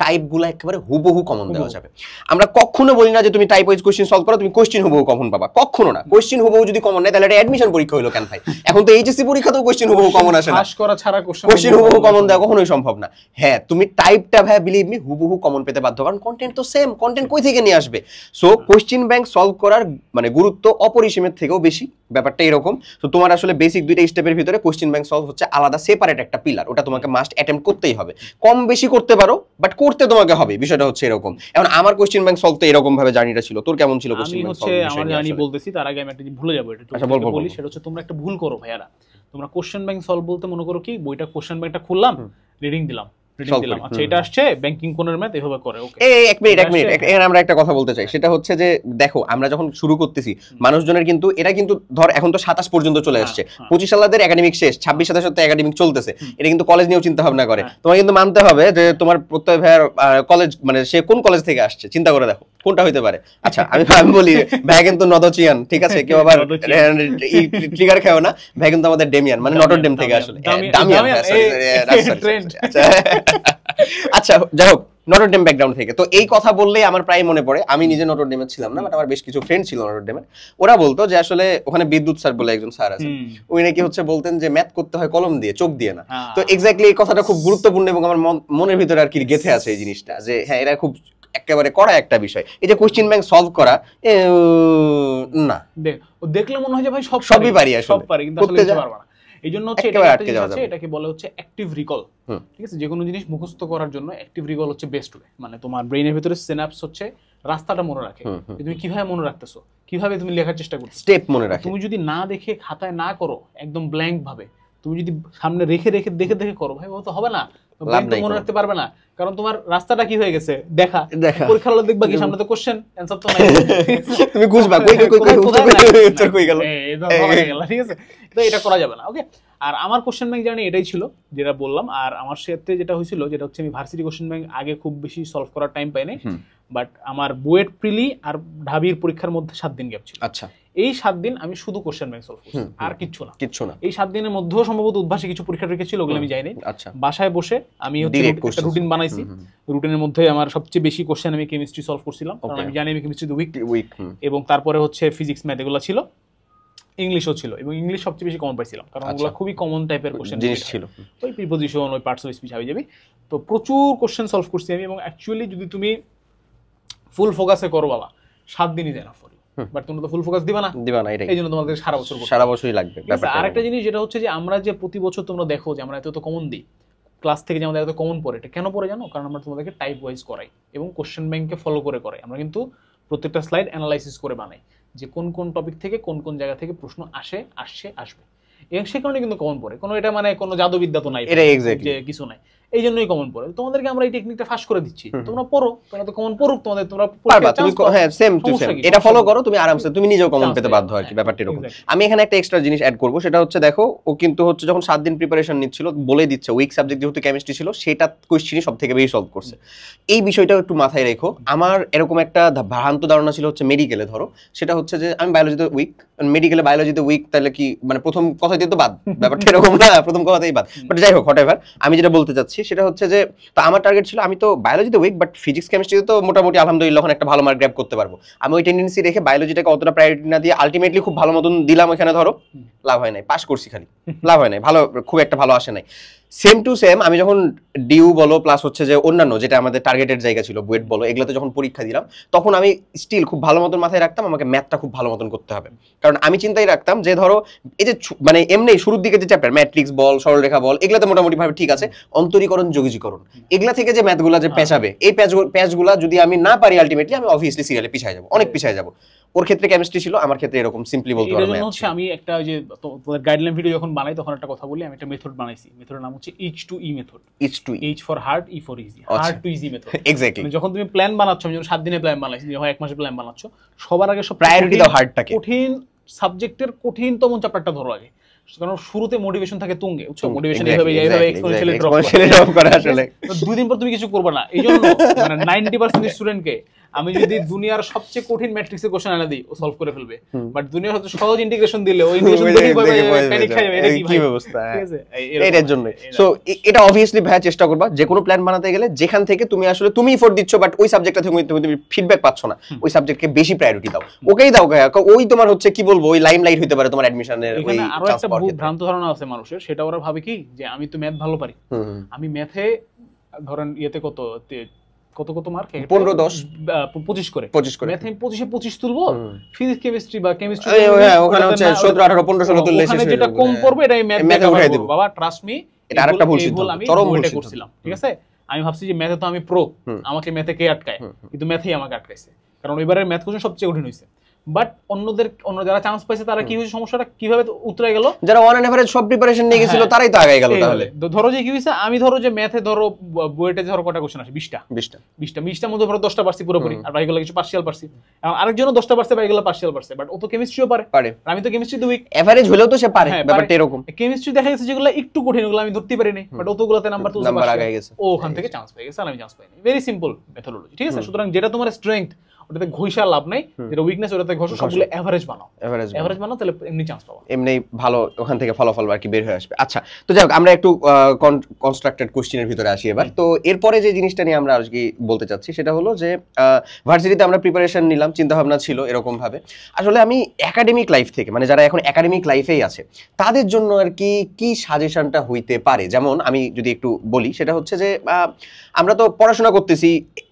টাইপগুলো একেবারে হুবহু কমন দেওয়া যাবে। আমরা কখনো বলি না যে তুমি টাইপ ওয়াইজ কোশ্চেন সলভ করো তুমি কোশ্চেন হুবহু কমন পাবা, কখনো না। কোশ্চেন হুবহু যদি কমন নেয় তাহলে এটা অ্যাডমিশন পরীক্ষা হলো কেন ভাই? এখন তো এইচএসসি পরীক্ষাতেও কোশ্চেন হুবহু কমন আসে না, পাস করা ছাড়া কোশ্চেন হুবহু কমন দেওয়া কখনোই সম্ভব না। হ্যাঁ তুমি টাইপটা ভাই বিলিভ মি হুবহু কমন পেতে বাধ্য, কারণ কন্টেন্ট তো সেম, কন্টেন্ট কই থেকে নিয়ে আসবে? সো কোশ্চেন ব্যাংক সলভ করার মানে গুরুত্ব অপরিসীমের থেকেও বেশি, ব্যাপারটা এরকম। তো তোমার আসলে বেসিক দুইটা স্টেপের ভিতরে কোশ্চেন ব্যাংক সলভ হচ্ছে আলাদা সেপারেট একটা পিলার, ওটা তোমাকে মাস্ট অ্যাটেম্প্ট করতেই হবে। কম বেশি করতে পারো বাট করতে তোমাকে হবে, বিষয়টা হচ্ছে এরকম। এখন আমার কোশ্চেন ব্যাংক সলভ তো এরকম ভাবে জার্নিটা ছিল, তোর কেমন ছিল কোশ্চেন ব্যাংক সলভ? আমি হচ্ছে আমার জার্নি বলতেছি, তার আগে আমি একটা ভুলে যাব, এটা বলি। সেটা হচ্ছে তোমরা একটা ভুল করো ভাইয়ারা, তোমরা কোশ্চেন ব্যাংক সলভ বলতে মনে করো কি বইটা কোশ্চেন ব্যাংকটা খুললাম, রিডিং দিলাম, রিডিং দিলাম, আচ্ছা এটা আসছে ব্যাংকিং কোণের ম্যাথ এভাবে করে। ওকে এক মিনিট এখানে আমরা একটা কথা বলতে চাই, সেটা হচ্ছে যে দেখো আমরা যখন শুরু করতেছি মানুষজনের কিন্তু এটা কিন্তু ধর এখন তো 27 পর্যন্ত চলে আসছে, 25 সালাদের একাডেমিক শেষ, 26 27 একাডেমিক চলতেছে, এটা কিন্তু কলেজ নিয়েও চিন্তা ভাবনা করে। তোমার কিন্তু মানতে হবে যে তোমার প্রত্যয় ভাইয়ার কলেজ মানে সে কোন কলেজ থেকে আসছে চিন্তা করে দেখো কোনটা হইতে পারে। আচ্ছা আমি বলি ভাই কিন্তু নদচিয়ান, ঠিক আছে, কেউ আবার ট্রিগার খাও না, ভাই কিন্তু আমাদের ডেমিয়ান মানে নটর ডেম থেকে আসলে দামিয়ান। আচ্ছা যাই হোক নটর ডেম ব্যাকগ্রাউন্ড থেকে, তো এই কথা বললেই আমার প্রায় মনে পড়ে, আমি নিজে নটর ডেমে ছিলাম না বাট আমার বেশ কিছু ফ্রেন্ড ছিল নটর ডেমে, ওরা বলতো যে আসলে ওখানে বিদ্যুৎ স্যার বলে একজন স্যার আছে, উনি নাকি হচ্ছে বলতেন যে ম্যাথ করতে হয় কলম দিয়ে চোখ দিয়ে না। তো এক্স্যাক্টলি এই কথাটা খুব গুরুত্বপূর্ণ এবং আমার মনের ভিতরে আর কি গেঁথে আছে এই জিনিসটা, যে হ্যাঁ এটা খুব একেবারে কড়া একটা বিষয়, এই যে কোশ্চেন ব্যাংক সলভ করা না দেখলে মনে হয় যে ভাই সবই পারি আসলে, সব পারি কিন্তু আসলে কিছু পারবো না। এই জন্য হচ্ছে এটাকে বলে হচ্ছে অ্যাক্টিভ রিকল, ঠিক আছে, যে কোনো জিনিস মুখস্থ করার জন্য অ্যাক্টিভ রিকল হচ্ছে বেস্ট ওয়ে, মানে তোমার ব্রেইনের ভিতরে সিনাপস হচ্ছে রাস্তাটা মনে রাখে, তুমি কিভাবে মনে রাখতেছো, কিভাবে তুমি লেখার চেষ্টা করছো, স্টেপ মনে রাখে। তুমি যদি না দেখে খাতায় না করো একদম ব্ল্যাঙ্ক ভাবে, তুমি যদি সামনে রেখে রেখে দেখে দেখে করো ভাই ও তো হবে না, মনে রাখতে পারবে না, কারণ তোমার রাস্তাটা কি হয়ে গেছে দেখা, পরীক্ষার হলে দেখবা কি সামনে তো কোশ্চেন অ্যানসার তো নাই, তুমি বুঝবা কই কই কই উত্তর কই গেল, ঠিক আছে, তো এটা করা যাবে না। ওকে, আর আমার কোশ্চেন ব্যাংক জার্নি এটাই ছিল যেটা বললাম, আর আমার সাথে যেটা হয়েছিল যেটা হচ্ছে আমি ভার্সিটি কোশ্চেন ব্যাংক আগে খুব বেশি সলভ করার টাইম পাই নাই, বাট আমার বুয়েট প্রিলি আর ঢাবির পরীক্ষার মধ্যে 7 দিন গ্যাপ ছিল। আচ্ছা এই 7 দিন আমি শুধু কোশ্চেন ব্যাংক সলভ করছি, আর কিচ্ছু না। এই 7 দিনের মধ্যেও সম্ভবত উদ্ভাসী কিছু পরীক্ষা ছিল, ওগুলো আমি যাইনি। আচ্ছা, বাসায় বসে আমি হচ্ছে একটা রুটিন বানাইছি, রুটিনের মধ্যে আমার সবচেয়ে বেশি কোশ্চেন আমি কেমিস্ট্রি সলভ করছিলাম, কারণ আমি জানি আমি কেমিস্ট্রি উইক, এবং তারপরে হচ্ছে ফিজিক্স ম্যাথ এগুলো ছিল, ইংলিশও ছিল, এবং ইংলিশ সবচেয়ে বেশি কমন পাইছিলাম কারণ ওগুলো খুবই কমন টাইপের কোশ্চেন জিনিস ছিল, ওই প্রিপোজিশন ওই পার্টস অফ স্পিচ হাবি যাবি, তো প্রচুর কোশ্চেন সলভ করছি আমি। এবং অ্যাকচুয়ালি যদি তুমি ফুল ফোকাসে করো বাবা 7 দিনই যায় না ফর ইউ, বাট তুমি তো ফুল ফোকাস দিবা না, এটাই, এইজন্য তোমাদের সারা বছরই লাগবে। আরেকটা জিনিস যেটা হচ্ছে যে আমরা যে প্রতি বছর তোমরা দেখো যে আমরা এত কমন দিই ক্লাস থেকে, যে আমাদের এত কমন পড়ে, এটা কেন পড়ে জানো? কারণ আমরা তোমাদেরকে টাইপ ওয়াইজ করাই এবং কোশ্চেন ব্যাংকে ফলো করে করাই। আমরা কিন্তু প্রত্যেকটা স্লাইড অ্যানালাইসিস করে বানাই যে কোন কোন টপিক থেকে কোন কোন জায়গা থেকে প্রশ্ন আসবে, এবং সে কারণে কিন্তু কমন পড়ে। কোনো এটা মানে কোনো জাদুবিদ্যা তো নাই, এটা এক্স্যাক্টলি যে কিছু নাই, এই জন্যই কমন পড়ে। তোমাদেরকে আমরা এই টেকনিকটা ফাঁস করে দিচ্ছি, তোমরা পড়ো, তোমরা তো কমন পড়ুক, তোমরা পারবা, তুমি হ্যাঁ সেম টু সেম এটা ফলো করো, তুমি আরামসে তুমি নিজেও কমন পেতে বাধ্য আর কি, ব্যাপারটা এরকম। আমি এখানে একটা এক্সট্রা জিনিস অ্যাড করব, সেটা হচ্ছে দেখো ও কিন্তু হচ্ছে যখন 7 দিন প্রিপারেশন নিচ্ছিল বলে দিচ্ছে উইক সাবজেক্ট যেহেতু কেমিস্ট্রি ছিল, সেটা কোশ্চেনই সবথেকে বেশি সলভ করছে। এই বিষয়টাও একটু মাথায় রেখো। আমার এরকম একটা ভ্রান্ত ধারণা ছিল হচ্ছে মেডিকেলে ধরো, সেটা হচ্ছে যে আমি বায়োলজিতে উইক, মেডিকেলে বায়োলজিতে উইক, তাহলে কি মানে প্রথম কথাতেই তো বাদ, ব্যাপারটা এরকম না, প্রথম কথাতেই বাদ। বাট যাই হোক হোয়াটএভার, আমি যেটা বলতে চাচ্ছি সেটা হচ্ছে যে তো আমার টার্গেট ছিল আমি তো বায়োলজিতে উইক বাট ফিজিক্স কেমিস্ট্রিতে তো মোটামুটি আলহামদুলিল্লাহ ওখানে একটা ভালো মার্ক গ্র্যাব করতে পারবো। আমি ওই টেন্ডেন্সি রেখে বায়োলজিটাকে অতটা প্রায়োরিটি না দিয়ে আলটিমেটলি খুব ভালো মতন দিলাম এখানে, ধরো লাভ হয় নাই, পাস করছি খালি, লাভ হয় নাই, ভালো খুব একটা ভালো আসে নাই। সেম টু সেম আমি যখন ডিউ বলো প্লাস হচ্ছে যে অন্যান্য যেটা আমাদের টার্গেটেড জায়গা ছিল বুয়েট বলো, এগুলোতে যখন পরীক্ষা দিলাম তখন আমি স্টিল খুব ভালো মতন মাথায় রাখতাম আমাকে ম্যাথটা খুব ভালো মতন করতে হবে। কারণ আমি চিন্তাই রাখতাম যে ধরো এই যে মানে এমনি শুরুর দিকে যে চ্যাপ্টার ম্যাট্রিক্স বল সরলরেখা বল এগুলাতে মোটামুটি ভাবে ঠিক আছে, অন্তরীকরণ যোগীকরণ এগুলা থেকে যে ম্যাথগুলা যে পেঁচাবে, এই প্যাচগুলা যদি আমি না পারি আলটিমেটলি আমি অবভিয়াসলি সিরিয়ালে পিছিয়ে যাবো, অনেক পিছিয়ে যাবো। ওর ক্ষেত্রে কেমিস্ট্রি ছিল, আমার ক্ষেত্রে এরকম সিম্পলি বলতে পারবো। এর জন্য হচ্ছে আমি একটা যে তোমাদের গাইডলাইন ভিডিও যখন বানাই তখন একটা কথা বলি, আমি একটা মেথড বানাইছি, মেথডের নাম হচ্ছে H2E method. H for hard, E for easy, hard to easy method. Exactly যখন তুমি প্ল্যান বানাচ্ছ, আমি যখন 7 দিনের প্ল্যান বানাইছি, হয় 1 মাসের প্ল্যান বানাচ্ছ, সবার আগে সব প্রায়োরিটি দাও হার্ডটাকে, কঠিন সাবজেক্টের কঠিনতম চ্যাপ্টারটা ধরো আগে, কারণ শুরুতে মোটিভেশন থাকে তুঙ্গে, বুঝছো, মোটিভেশন এইভাবে এক্সপোনেনশিয়ালি ড্রপ করে আসলে 2 দিন পর তুমি কিছু করবে না। এইজন্য মানে 90% স্টুডেন্টকে আমি যদি দুনিয়ার সবচেয়ে কঠিন ম্যাট্রিক্সের কোশ্চেন এনে দিই ও সলভ করে ফেলবে, বাট দুনিয়ার সবচেয়ে সহজ ইন্টিগ্রেশন দিলে ওই ইন্টিগ্রেশন দেখেই প্যানিক খায় যাবে, এটা কি অবস্থা, ঠিক আছে? এর জন্য সো এটা অবভিয়াসলি ভাই চেষ্টা করবা যে কোনো প্ল্যান বানাতে গেলে যেখান থেকে তুমি আসলে তুমি এফোর্ট দিচ্ছ বাট ওই সাবজেক্টটা থেকে তুমি ফিডব্যাক পাচ্ছ না, ওই সাবজেক্টকে বেশি প্রায়োরিটি দাও, ওকেই দাও। ওই তোমার হচ্ছে কি বলবো, ওই লাইমলাইট হইতে পারে তোমার অ্যাডমিশনের। ওই আরো একটা ভ্রান্ত ধারণা আছে মানুষের, সেটা ওরা ভাবে কি যে আমি তো ম্যাথ ভালো পারি, আমি ম্যাথে ধরেন ইয়েতে কত মার্ক 15 10 25 করে ম্যাথে 25 তুলবো, ফিজিক্স কেমিস্ট্রি বা কেমিস্ট্রি ওখানে হচ্ছে 17 18 15 16 তুললে ওখানে যেটা কম পড়বে এটাই ম্যাথে উঠাই দেব। বাবা ট্রাস্ট মি, এটা আরেকটা ভুল সিদ্ধান্ত, আমি চরম ভুল করছিলাম, ঠিক আছে? আমি ভাবছি যে ম্যাথে তো আমি প্রো, আমাকে ম্যাথে কে আটকায়, কিন্তু ম্যাথেই আমাকে আটকাইছে, কারণ এবারের ম্যাথ কোশ্চেন সবচেয়ে কঠিন হইছে। বাট অন্য যারা চান্স পাইছে তারা কি হয়েছে, সমস্যাটা কিভাবে উতরে গেল, যারা অন এন এভারেজ সব প্রিপারেশন নিয়ে গেছিল তারাই তো আগায় গেল। তাহলে ধরো যে কি হয়েছে, আমি ধরো যে ম্যাথে ধরো বুয়েটে ধরো কটা কোশ্চেন আসে, 20টার মধ্যে ধরো 10টা পারছি পুরোপুরি, আর বাকিগুলো কিছু পার্সিয়াল পারছি, এবং আরেকজনও 10টা পারছে, বাকিগুলো পার্সিয়াল পারছে, বাট ও তো কেমিস্ট্রিও পারে, আমি তো কেমিস্ট্রিতে উইক, এভারেজ হলেও তো সে পারে, ব্যাপারটা এরকম। কেমিস্ট্রি দেখা গেছে যেগুলো একটু কঠিন ওগুলো আমি ধরতে পারি নাই, বাট অতগুলোতে নাম্বার তুলছে, নাম্বার আগায় গেছে, ও ওখান থেকে চান্স পেয়ে গেছে, আর আমি চান্স পাইনি। ভেরি সিম্পল মেথোডোলজি, ঠিক আছে? সুতরাং যেটা তোমার স্ট্রেংথ ওটাতে ঘষা লাভ নাই, যেটা উইকনেস ওটাতে ঘষো, সবগুলো এভারেজ বানাও, তাহলে এমনি চান্স পাবো, এমনি ভালো ওখান থেকে ফলাফল আর কি বের হয়ে আসবে। আচ্ছা, তো যাই হোক, আমরা একটু কনস্ট্রাক্টেড কোশ্চেনের ভিতরে আসি এবার। তো এরপরে যে জিনিসটা নিয়ে আমরা আজকে বলতে চাচ্ছি সেটা হলো যে ভার্সিটিতে আমরা প্রিপারেশন নিলাম, চিন্তা ভাবনা ছিল এরকম ভাবে। আসলে আমি একাডেমিক লাইফ থেকে, মানে যারা এখন একাডেমিক লাইফেই আছে তাদের জন্য আর কি কি সাজেশনটা হইতে পারে? যেমন আমি যদি একটু বলি, সেটা হচ্ছে যে আমরা তো পড়াশোনা করতেছি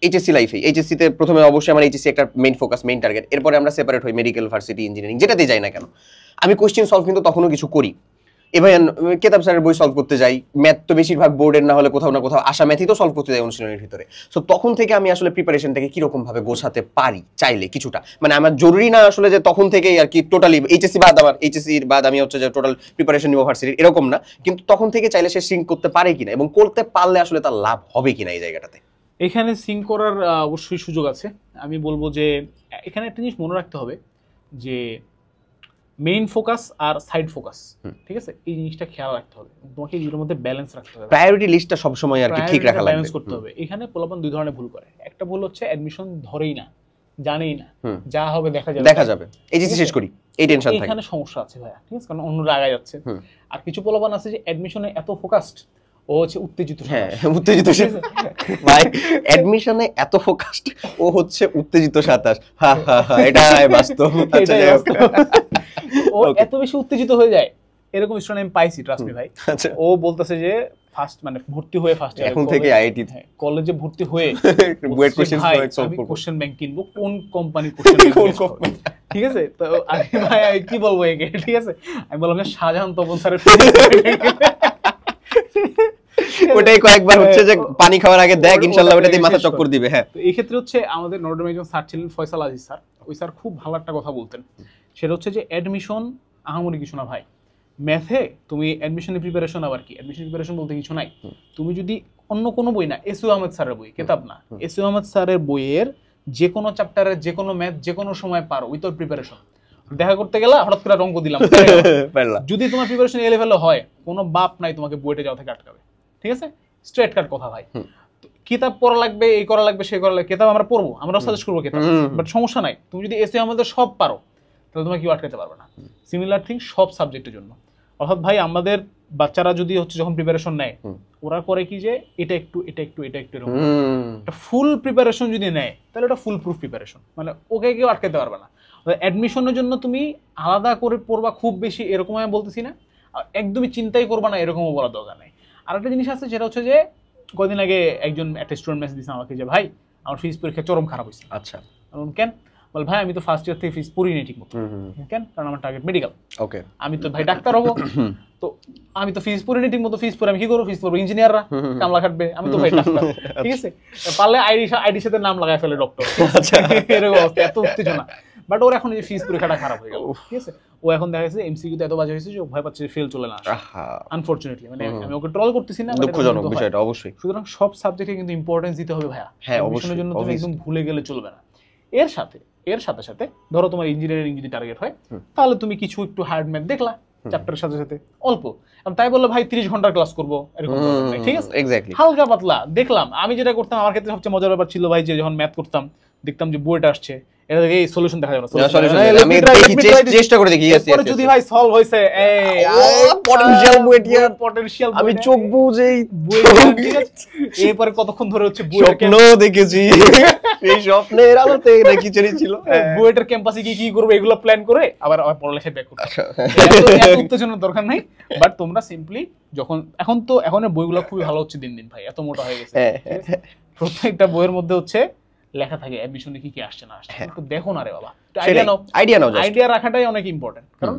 এইচএসসি লাইফে, এইচএসসিতে প্রথমে অবশ্যই আমার এইচএসসি একটা মেইন ফোকাস, মেইন টার্গেট, এরপরে আমরা সেপারেট হই মেডিকেল, ভার্সিটি, ইঞ্জিনিয়ারিং, যেটাতেই যাই না কেন আমি কোশ্চেন সলভ কিন্তু তখনও কিছু করি। এবার কেতাব স্যারের বই সলভ করতে যাই, ম্যাথ তো বেশিরভাগ বোর্ডের না হলে কোথাও না কোথাও আশা ম্যাথই তো সলভ করতে যাই অনুশীলনের ভিতরে। সো তখন থেকে আমি আসলে প্রিপারেশনটাকে কিরকম ভাবে গোছাতে পারি চাইলে কিছুটা, মানে আমার জরুরি না আসলে যে তখন থেকেই আর কি টোটালি এইচএসসি বাদ, আমার এইচএসসির বাদ আমি হচ্ছে যে টোটাল প্রিপারেশন নিব ভার্সিটির, এরকম না, কিন্তু তখন থেকে চাইলে সে সিঙ্ক করতে পারে কিনা, এবং করতে পারলে আসলে তার লাভ হবে কিনা এই জায়গাটাতে। এখানে সিঙ্ক করার অবশ্যই সুযোগ আছে। আমি বলবো যে এখানে একটা জিনিস মনে রাখতে হবে যে মেইন ফোকাস আর সাইড ফোকাস, ঠিক আছে? এই জিনিসটা খেয়াল রাখতে হবে, তোমাকে এর মধ্যে ব্যালেন্স রাখতে হবে, প্রায়োরিটি লিস্টটা সব সময় আর কি ঠিক রাখা লাগবে, ব্যালেন্স করতে হবে। এখানে পোলাপান দুই ধরনের ভুল করে। একটা ভুল হচ্ছে অ্যাডমিশন ধরেই না, জানেই না, যা হবে দেখা যাবে, এইচএসসি শেষ করি, এই টেনশন থাকে, এখানে সমস্যা আছে ভাইয়া, ঠিক আছে? কারণ অন্যরা আগায় যাচ্ছে। আর কিছু পোলাপান আছে যে অ্যাডমিশনে এত ফোকাসড, ও হচ্ছে উত্তেজিত, হ্যাঁ উত্তেজিত ভাই, অ্যাডমিশনে এত ফোকাসড, ও হচ্ছে উত্তেজিত 27, হ্যাঁ হ্যাঁ হ্যাঁ, এটাই বাস্তব। ও এত বেশি উত্তেজিত হয়ে যায়, এরকম স্টুডেন্ট আমি পাইছি, ট্রাস্ট মি ভাই। ও বলতেছে যে ফার্স্ট মানে ভর্তি হয়ে ফার্স্ট ইয়ার এখন থেকে আইআইটি কলেজে ভর্তি হয়ে বুয়েট কোশ্চেন সলভ করব, কোশ্চেন ব্যাংক কিনবো, কোন কোম্পানি কোশ্চেন ব্যাংক, ঠিক আছে? তো আমি ভাই কি বলবো একে, ঠিক আছে? আমি বললাম যে শাহজাহান তপন স্যারের ওটাই কয়েকবার হচ্ছে যে পানি খাওয়ার আগে দেখ, ইনশাআল্লাহ ওটাতেই মাথা চক্কর দিবে। হ্যাঁ, তো এই ক্ষেত্রে হচ্ছে আমাদের নর্ডম একজন স্যার ছিলেন ফয়সাল আজিজ স্যার, ওই স্যার খুব ভালো একটা কথা বলতেন, সেটা হচ্ছে যে অ্যাডমিশন আহামরি কিছু না ভাই। ম্যাথে তুমি অ্যাডমিশনের প্রিপারেশন, আবার কি অ্যাডমিশন প্রিপারেশন বলতে কিছু নাই। তুমি যদি অন্য কোনো বই না, এসইউ আহমেদ স্যারের বই, কেতাব না, এসইউ আহমেদ স্যারের বইয়ের যে কোনো চ্যাপ্টারের যে কোনো ম্যাথ যে কোনো সময় পারো উইথাউট প্রিপারেশন। দেখা করতে গেলা হঠাৎ করে অঙ্ক দিলাম, যদি তোমার প্রিপারেশন এ লেভেলে হয়, কোনো বাপ নাই তোমাকে বুয়েটে যাওয়া থেকে আটকাবে, ঠিক আছে? স্ট্রেট কাট কথা ভাই। কিতাব পড়া লাগবে, এই করা লাগবে, সেই করা লাগবে, কিতাব আমরা পড়বো, আমরাও সাজেস্ট করবো কিতাব, বাট সমস্যা নাই, তুমি যদি এসইউ আমাদের সব পারো তাহলে তোমাকে কেউ আটকাতে পারবে না। সিমিলার থিং সব সাবজেক্টের জন্য। অর্থাৎ ভাই আমাদের বাচ্চারা যদি হচ্ছে যখন প্রিপারেশন নেয়, ওরা করে কি যে এটা একটু এটা একটু এটা একটু এরকম একটা ফুল প্রিপারেশন যদি নেয় তাহলে ওটা ফুল প্রুফ প্রিপারেশন, মানে ওকে কেউ আটকাতে পারবে না। অ্যাডমিশনের জন্য তুমি আলাদা করে পড়বা খুব বেশি এরকম আমি বলতেছি না, একদমই চিন্তাই করবা না এরকমও বলার দরকার নেই। আর একটা জিনিস আছে যেটা হচ্ছে যে কদিন আগে একটা স্টুডেন্ট মেসেজ দিয়েছে আমাকে যে ভাই আমার ফিজ পরীক্ষা চরম খারাপ হয়েছে। আচ্ছা, কেন? বল ভাই আমি তো ফার্স্ট ইয়ার থেকে ফিজ পড়িনি ঠিক মতো। কেন? কারণ আমার টার্গেট মেডিকেল। ওকে, আমি তো ভাই ডাক্তার হবো, তো আমি তো ফিজ পড়িনি ঠিক মতো, ফিজ পড়ে আমি কি করবো? ফিজ পড়বো ইঞ্জিনিয়াররা কামলা খাটবে, আমি তো ভাই ডাক্তার, ঠিক আছে? পারলে আইডি সাথে নাম লাগায় ফেলে ডক্টর, এরকম অবস্থা, এত উত্তেজনা। বাট ওর এখন এই ফিজ পরীক্ষাটা খারাপ হয়ে গেল, ঠিক আছে? ও এখন দেখা যাচ্ছে এমসিকিউ তে এত বাজে হয়েছে যে ও ভয় পাচ্ছে ফেল চলে না, আনফরচুনেটলি। মানে আমি ওকে ট্রল করতেছি না, দুঃখজনক বিষয়টা অবশ্যই। সুতরাং সব সাবজেক্টে কিন্তু ইম্পর্টেন্স দিতে হবে ভাইয়া, হ্যাঁ অবশ্যই, জন্য তুমি একদম ভুলে গেলে চলবে না। এর সাথে সাথে ধরো তোমার ইঞ্জিনিয়ারিং যদি টার্গেট হয় তাহলে তুমি কিছু একটু হার্ড ম্যাথ দেখলা চ্যাপ্টারের সাথে সাথে অল্প, তাই বললো ভাই 30 ঘন্টার ক্লাস করবো এরকম, ঠিক আছে? এক্স্যাক্টলি, হালকা পাতলা দেখলাম। আমি যেটা করতাম, আমার ক্ষেত্রে সবচেয়ে মজার ব্যাপার ছিল ভাই যে যখন ম্যাথ করতাম দেখতাম যে বুয়েট আসছে, এটা এই সলিউশন দেখা যাবে না, আমি চেষ্টা করে দেখি যদি ভাই সলভ হইছে, পটেনশিয়াল বুয়েট, পটেনশিয়াল আমি চোখ বুঝেই বুয়েট, এরপরে কতক্ষণ ধরে হচ্ছে স্বপ্ন দেখেছি, এই স্বপ্নের আলোতে নাকি ছিল বুয়েটের ক্যাম্পাসে কি করবে এগুলো প্ল্যান করে আবার পড়ালেখায় ব্যাক করতে। এত উত্তেজনার দরকার নাই, বাট তোমরা সিম্পলি যখন এখন বইগুলো খুবই ভালো হচ্ছে দিন দিন ভাই, এত মোটা হয়ে গেছে, প্রত্যেকটা বইয়ের মধ্যে হচ্ছে লেখা থাকে অ্যাডমিশনে কি কি আসছে না আসছে, একটু দেখো না রে বাবা, আইডিয়া নাও। আইডিয়া রাখাটাই অনেক ইম্পর্টেন্ট, কারণ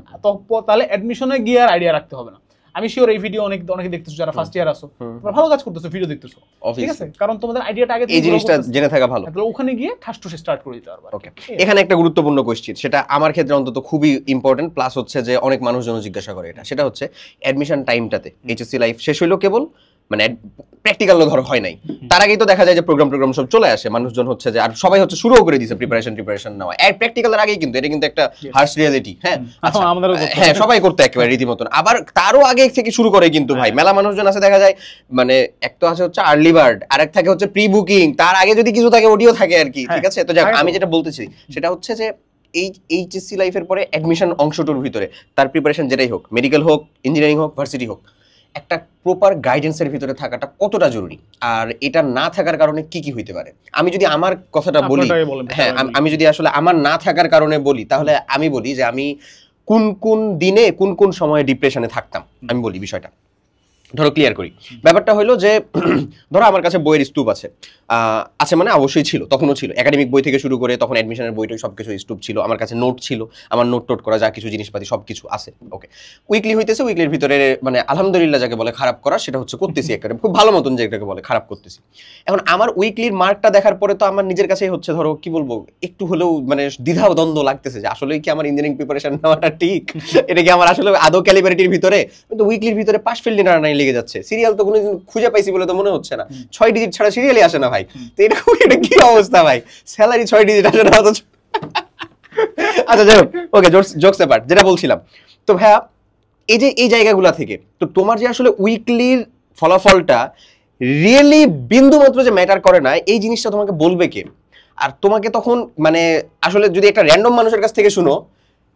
তাহলে অ্যাডমিশনে গিয়ে আর আইডিয়া রাখতে হবে না। আমি শিওর এই ভিডিও অনেকে দেখতেছো যারা ফার্স্ট ইয়ার আছো, তোমরা ভালো কাজ করতেছো, ভিডিও দেখতেছো, ঠিক আছে, কারণ তোমাদের আইডিয়াটা আগে এই জিনিসটা জেনে থাকা ভালো, তাহলে ওখানে গিয়ে ঠাস ঠুসে স্টার্ট করে দিতে পারবা। ওকে, এখানে একটা গুরুত্বপূর্ণ কোশ্চেন, সেটা আমার ক্ষেত্রে অন্তত খুবই ইম্পর্টেন্ট, প্লাস হচ্ছে যে অনেক মানুষজন জিজ্ঞাসা করে এটা, সেটা হচ্ছে অ্যাডমিশন টাইমটাতে এইচএসসি লাইফ শেষ হইলো কেবল, মানে প্র্যাকটিক্যাল ধর হয় নাই, তার আগেই তো দেখা যায় যে প্রোগ্রাম সব চলে আসে, মানুষজন হচ্ছে যে আর সবাই হচ্ছে শুরুও করে দিয়েছে প্রিপারেশন নেওয়া প্র্যাকটিক্যালের আগেই, কিন্তু এটা কিন্তু একটা হার্শ রিয়ালিটি। হ্যাঁ হ্যাঁ, সবাই করতে একেবারে রীতিমতন, আবার তারও আগে থেকে শুরু করে কিন্তু ভাই মেলা মানুষজন আছে দেখা যায়, মানে এক তো আছে হচ্ছে আর্লি বার্ড, আরেক থাকে হচ্ছে প্রি বুকিং, তার আগে যদি কিছু থাকে ওডিও থাকে আর কি, ঠিক আছে। তো যাক, আমি যেটা বলতেছি সেটা হচ্ছে যে এই এইচএসসি লাইফের পরে অ্যাডমিশন অংশটার ভিতরে তার প্রিপারেশন যেটাই হোক, মেডিকেল হোক, ইঞ্জিনিয়ারিং হোক, ভার্সিটি হোক, একটা প্রপার গাইডেন্সের ভিতরে থাকাটা কতটা জরুরি, আর এটা না থাকার কারণে কি কি হইতে পারে। আমি যদি আমার কথাটা বলি, হ্যাঁ আমি যদি আসলে আমার না থাকার কারণে বলি, তাহলে আমি বলি যে আমি কোন কোন দিনে কোন কোন সময়ে ডিপ্রেশনে থাকতাম, আমি বলি বিষয়টা। ধরো ক্লিয়ার করি ব্যাপারটা হলো যে ধরো আমার কাছে বইয়ের স্তূপ আছে, মানে অবশ্যই ছিল, তখনও ছিল, একাডেমিক বই থেকে শুরু করে তখন অ্যাডমিশনের বইটাই সবকিছু স্তূপ ছিল, আমার কাছে নোট ছিল, আমার নোট করা যা কিছু জিনিসপাতি সবকিছু আছে। ওকে, উইকলি হইতেছে, উইকলির ভিতরে মানে আলহামদুলিল্লাহ যাকে বলে খারাপ করা, সেটা হচ্ছে করতেছি একটা খুব ভালো মতন, যেটাকে বলে খারাপ করতেছি। এখন আমার উইকলির মার্কটা দেখার পরে তো আমার নিজের কাছেই হচ্ছে ধরো কি বলবো, একটু হলেও মানে দ্বিধা দ্বন্দ্ব লাগতেছে যে আসলে কি আমার ইঞ্জিনিয়ারিং প্রিপারেশন নেওয়াটা ঠিক, এটা কি আমার আসলে আদৌ ক্যালিবারিটির ভিতরে, কিন্তু উইকলির ভিতরে পাস ফেল নাই লেগে যাচ্ছে, সিরিয়াল তো কোনো খুঁজে পাইছি বলে তো মনে হচ্ছে না, 6 ডিজিট ছাড়া সিরিয়ালই আসে না ভাই, তো এটা কি অবস্থা ভাই, স্যালারি 6 ডিজিট আসে না। আচ্ছা যাই হোক, ওকে, জোকস অ্যাপার্ট, যেটা বলছিলাম, তো ভাইয়া এই যে এই জায়গাগুলো থেকে তো তোমার যে আসলে উইকলির ফলাফলটা রিয়েলি বিন্দু মাত্র যে ম্যাটার করে না, এই জিনিসটা তোমাকে বলবে কে? আর তোমাকে তখন মানে আসলে যদি একটা র্যান্ডম মানুষের কাছ থেকে শুনো,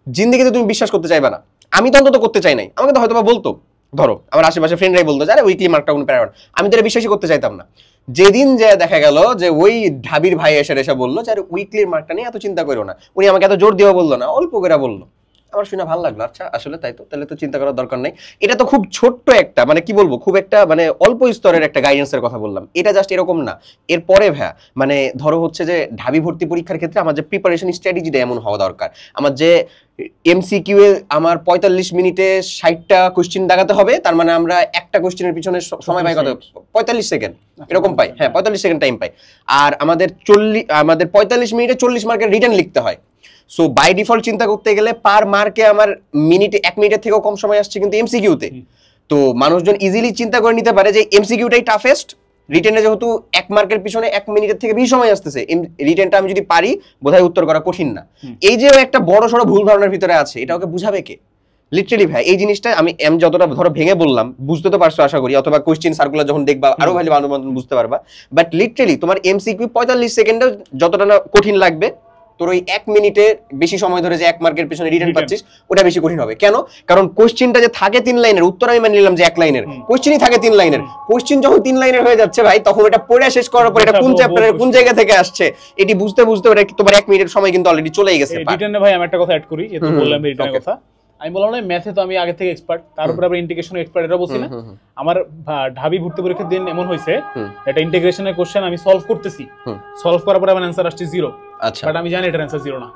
জিন্দেগিতে তুমি বিশ্বাস করতে চাইবে না। আমি তো অন্তত করতে চাই নাই, আমাকে তো হয়তো বা বলতো, ধরো আমার আশেপাশে ফ্রেন্ডরাই বলতো যে আরে উইকলি মার্কটা কোনো প্যারা, আমি তো এটা বিশ্বাসই করতে চাইতাম না। যেদিন যে দেখা গেল যে ওই ঢাবির ভাই এসে বললো যে আরে উইকলির মার্কটা নিয়ে এত চিন্তা করো না, উনি আমাকে এত জোর দিয়েও বললো না, অল্প করে বললো, আমার শুনে ভালো লাগলো, আচ্ছা আসলে তাই তো, তাহলে তো চিন্তা করার দরকার নেই। এটা তো খুব ছোট্ট একটা মানে কি বলবো, খুব একটা মানে অল্প স্তরের একটা গাইডেন্সের কথা বললাম, এটা জাস্ট এরকম না। এরপরে ভাইয়া মানে ধরো হচ্ছে যে ঢাবি ভর্তি পরীক্ষার ক্ষেত্রে আমার যে প্রিপারেশন স্ট্র্যাটেজিটা এমন হওয়া দরকার, আমার যে এমসিকিউ এ আমার 45 মিনিটে 60টা কোশ্চেন দাগাতে হবে, তার মানে আমরা একটা কোশ্চেনের পিছনে সময় পাই কত, 45 সেকেন্ড এরকম পাই, হ্যাঁ 45 সেকেন্ড টাইম পাই, আর আমাদের 45 মিনিটে 40 মার্কের রিটার্ন লিখতে হয়। সো বাই ডিফল্ট চিন্তা করতে গেলে পার মার্কে আমার মিনিটে 1 মিনিটের থেকেও কম সময় আসছে কিন্তু এমসিকিউতে। তো মানুষজন ইজিলি চিন্তা করে নিতে পারে যে এমসিকিউটাই টাফেস্ট, রিটেনে যেহেতু 1 মার্কের পিছনে 1 মিনিটের থেকে বেশি সময় আসতেছে, রিটেনটা আমি যদি পারি বোধহয় উত্তর করা কঠিন না। এই যে একটা বড় সড়ো ভুল ধারণার ভিতরে আছে, এটা ওকে বুঝাবে কে? লিটারালি ভাই এই জিনিসটা আমি যতটা ধরো ভেঙে বললাম, বুঝতে তো পারছো আশা করি, অথবা কোশ্চেন সার্কুলার যখন দেখবা আরো ভালো বুঝতে পারবা। বাট লিটারালি তোমার এমসিকিউ 45 সেকেন্ডে যতটা না কঠিন লাগবে, তোর ওই 1 মিনিটে বেশি সময় ধরে যে 1 মার্কের পিছনে রিটার্ন পাচ্ছিস, ওটা বেশি কঠিন হবে। কেন? কারণ কোশ্চেনটা যে থাকে 3 লাইনের, উত্তর আমি মেনে নিলাম যে 1 লাইনের, কোশ্চেনই থাকে 3 লাইনের। কোশ্চেন যখন 3 লাইনের হয়ে যাচ্ছে ভাই, তখন এটা পড়ে শেষ করার পর এটা কোন চ্যাপ্টারের কোন জায়গা থেকে আসছে এটি বুঝতে ওটা তোমার 1 মিনিটের সময় কিন্তু অলরেডি চলেই গেছে। রিটার্নে ভাই আমি একটা কথা অ্যাড করি, যেহেতু বললাম রিটার্নের কথা, আমি বললাম না ম্যাথে তো আমি আগে থেকে এক্সপার্ট, তার উপর আবার ইন্টিগ্রেশন এক্সপার্ট, এটা বলছি না। আমার ঢাবি ভর্তি পরীক্ষার দিন এমন হয়েছে, এটা ইন্টিগ্রেশনের কোশ্চেন আমি সলভ করতেছি, সলভ করার পরে আমার অ্যানসার আসছে 0। আচ্ছা, বাট আমি জানি এটার অ্যানসার 0 না,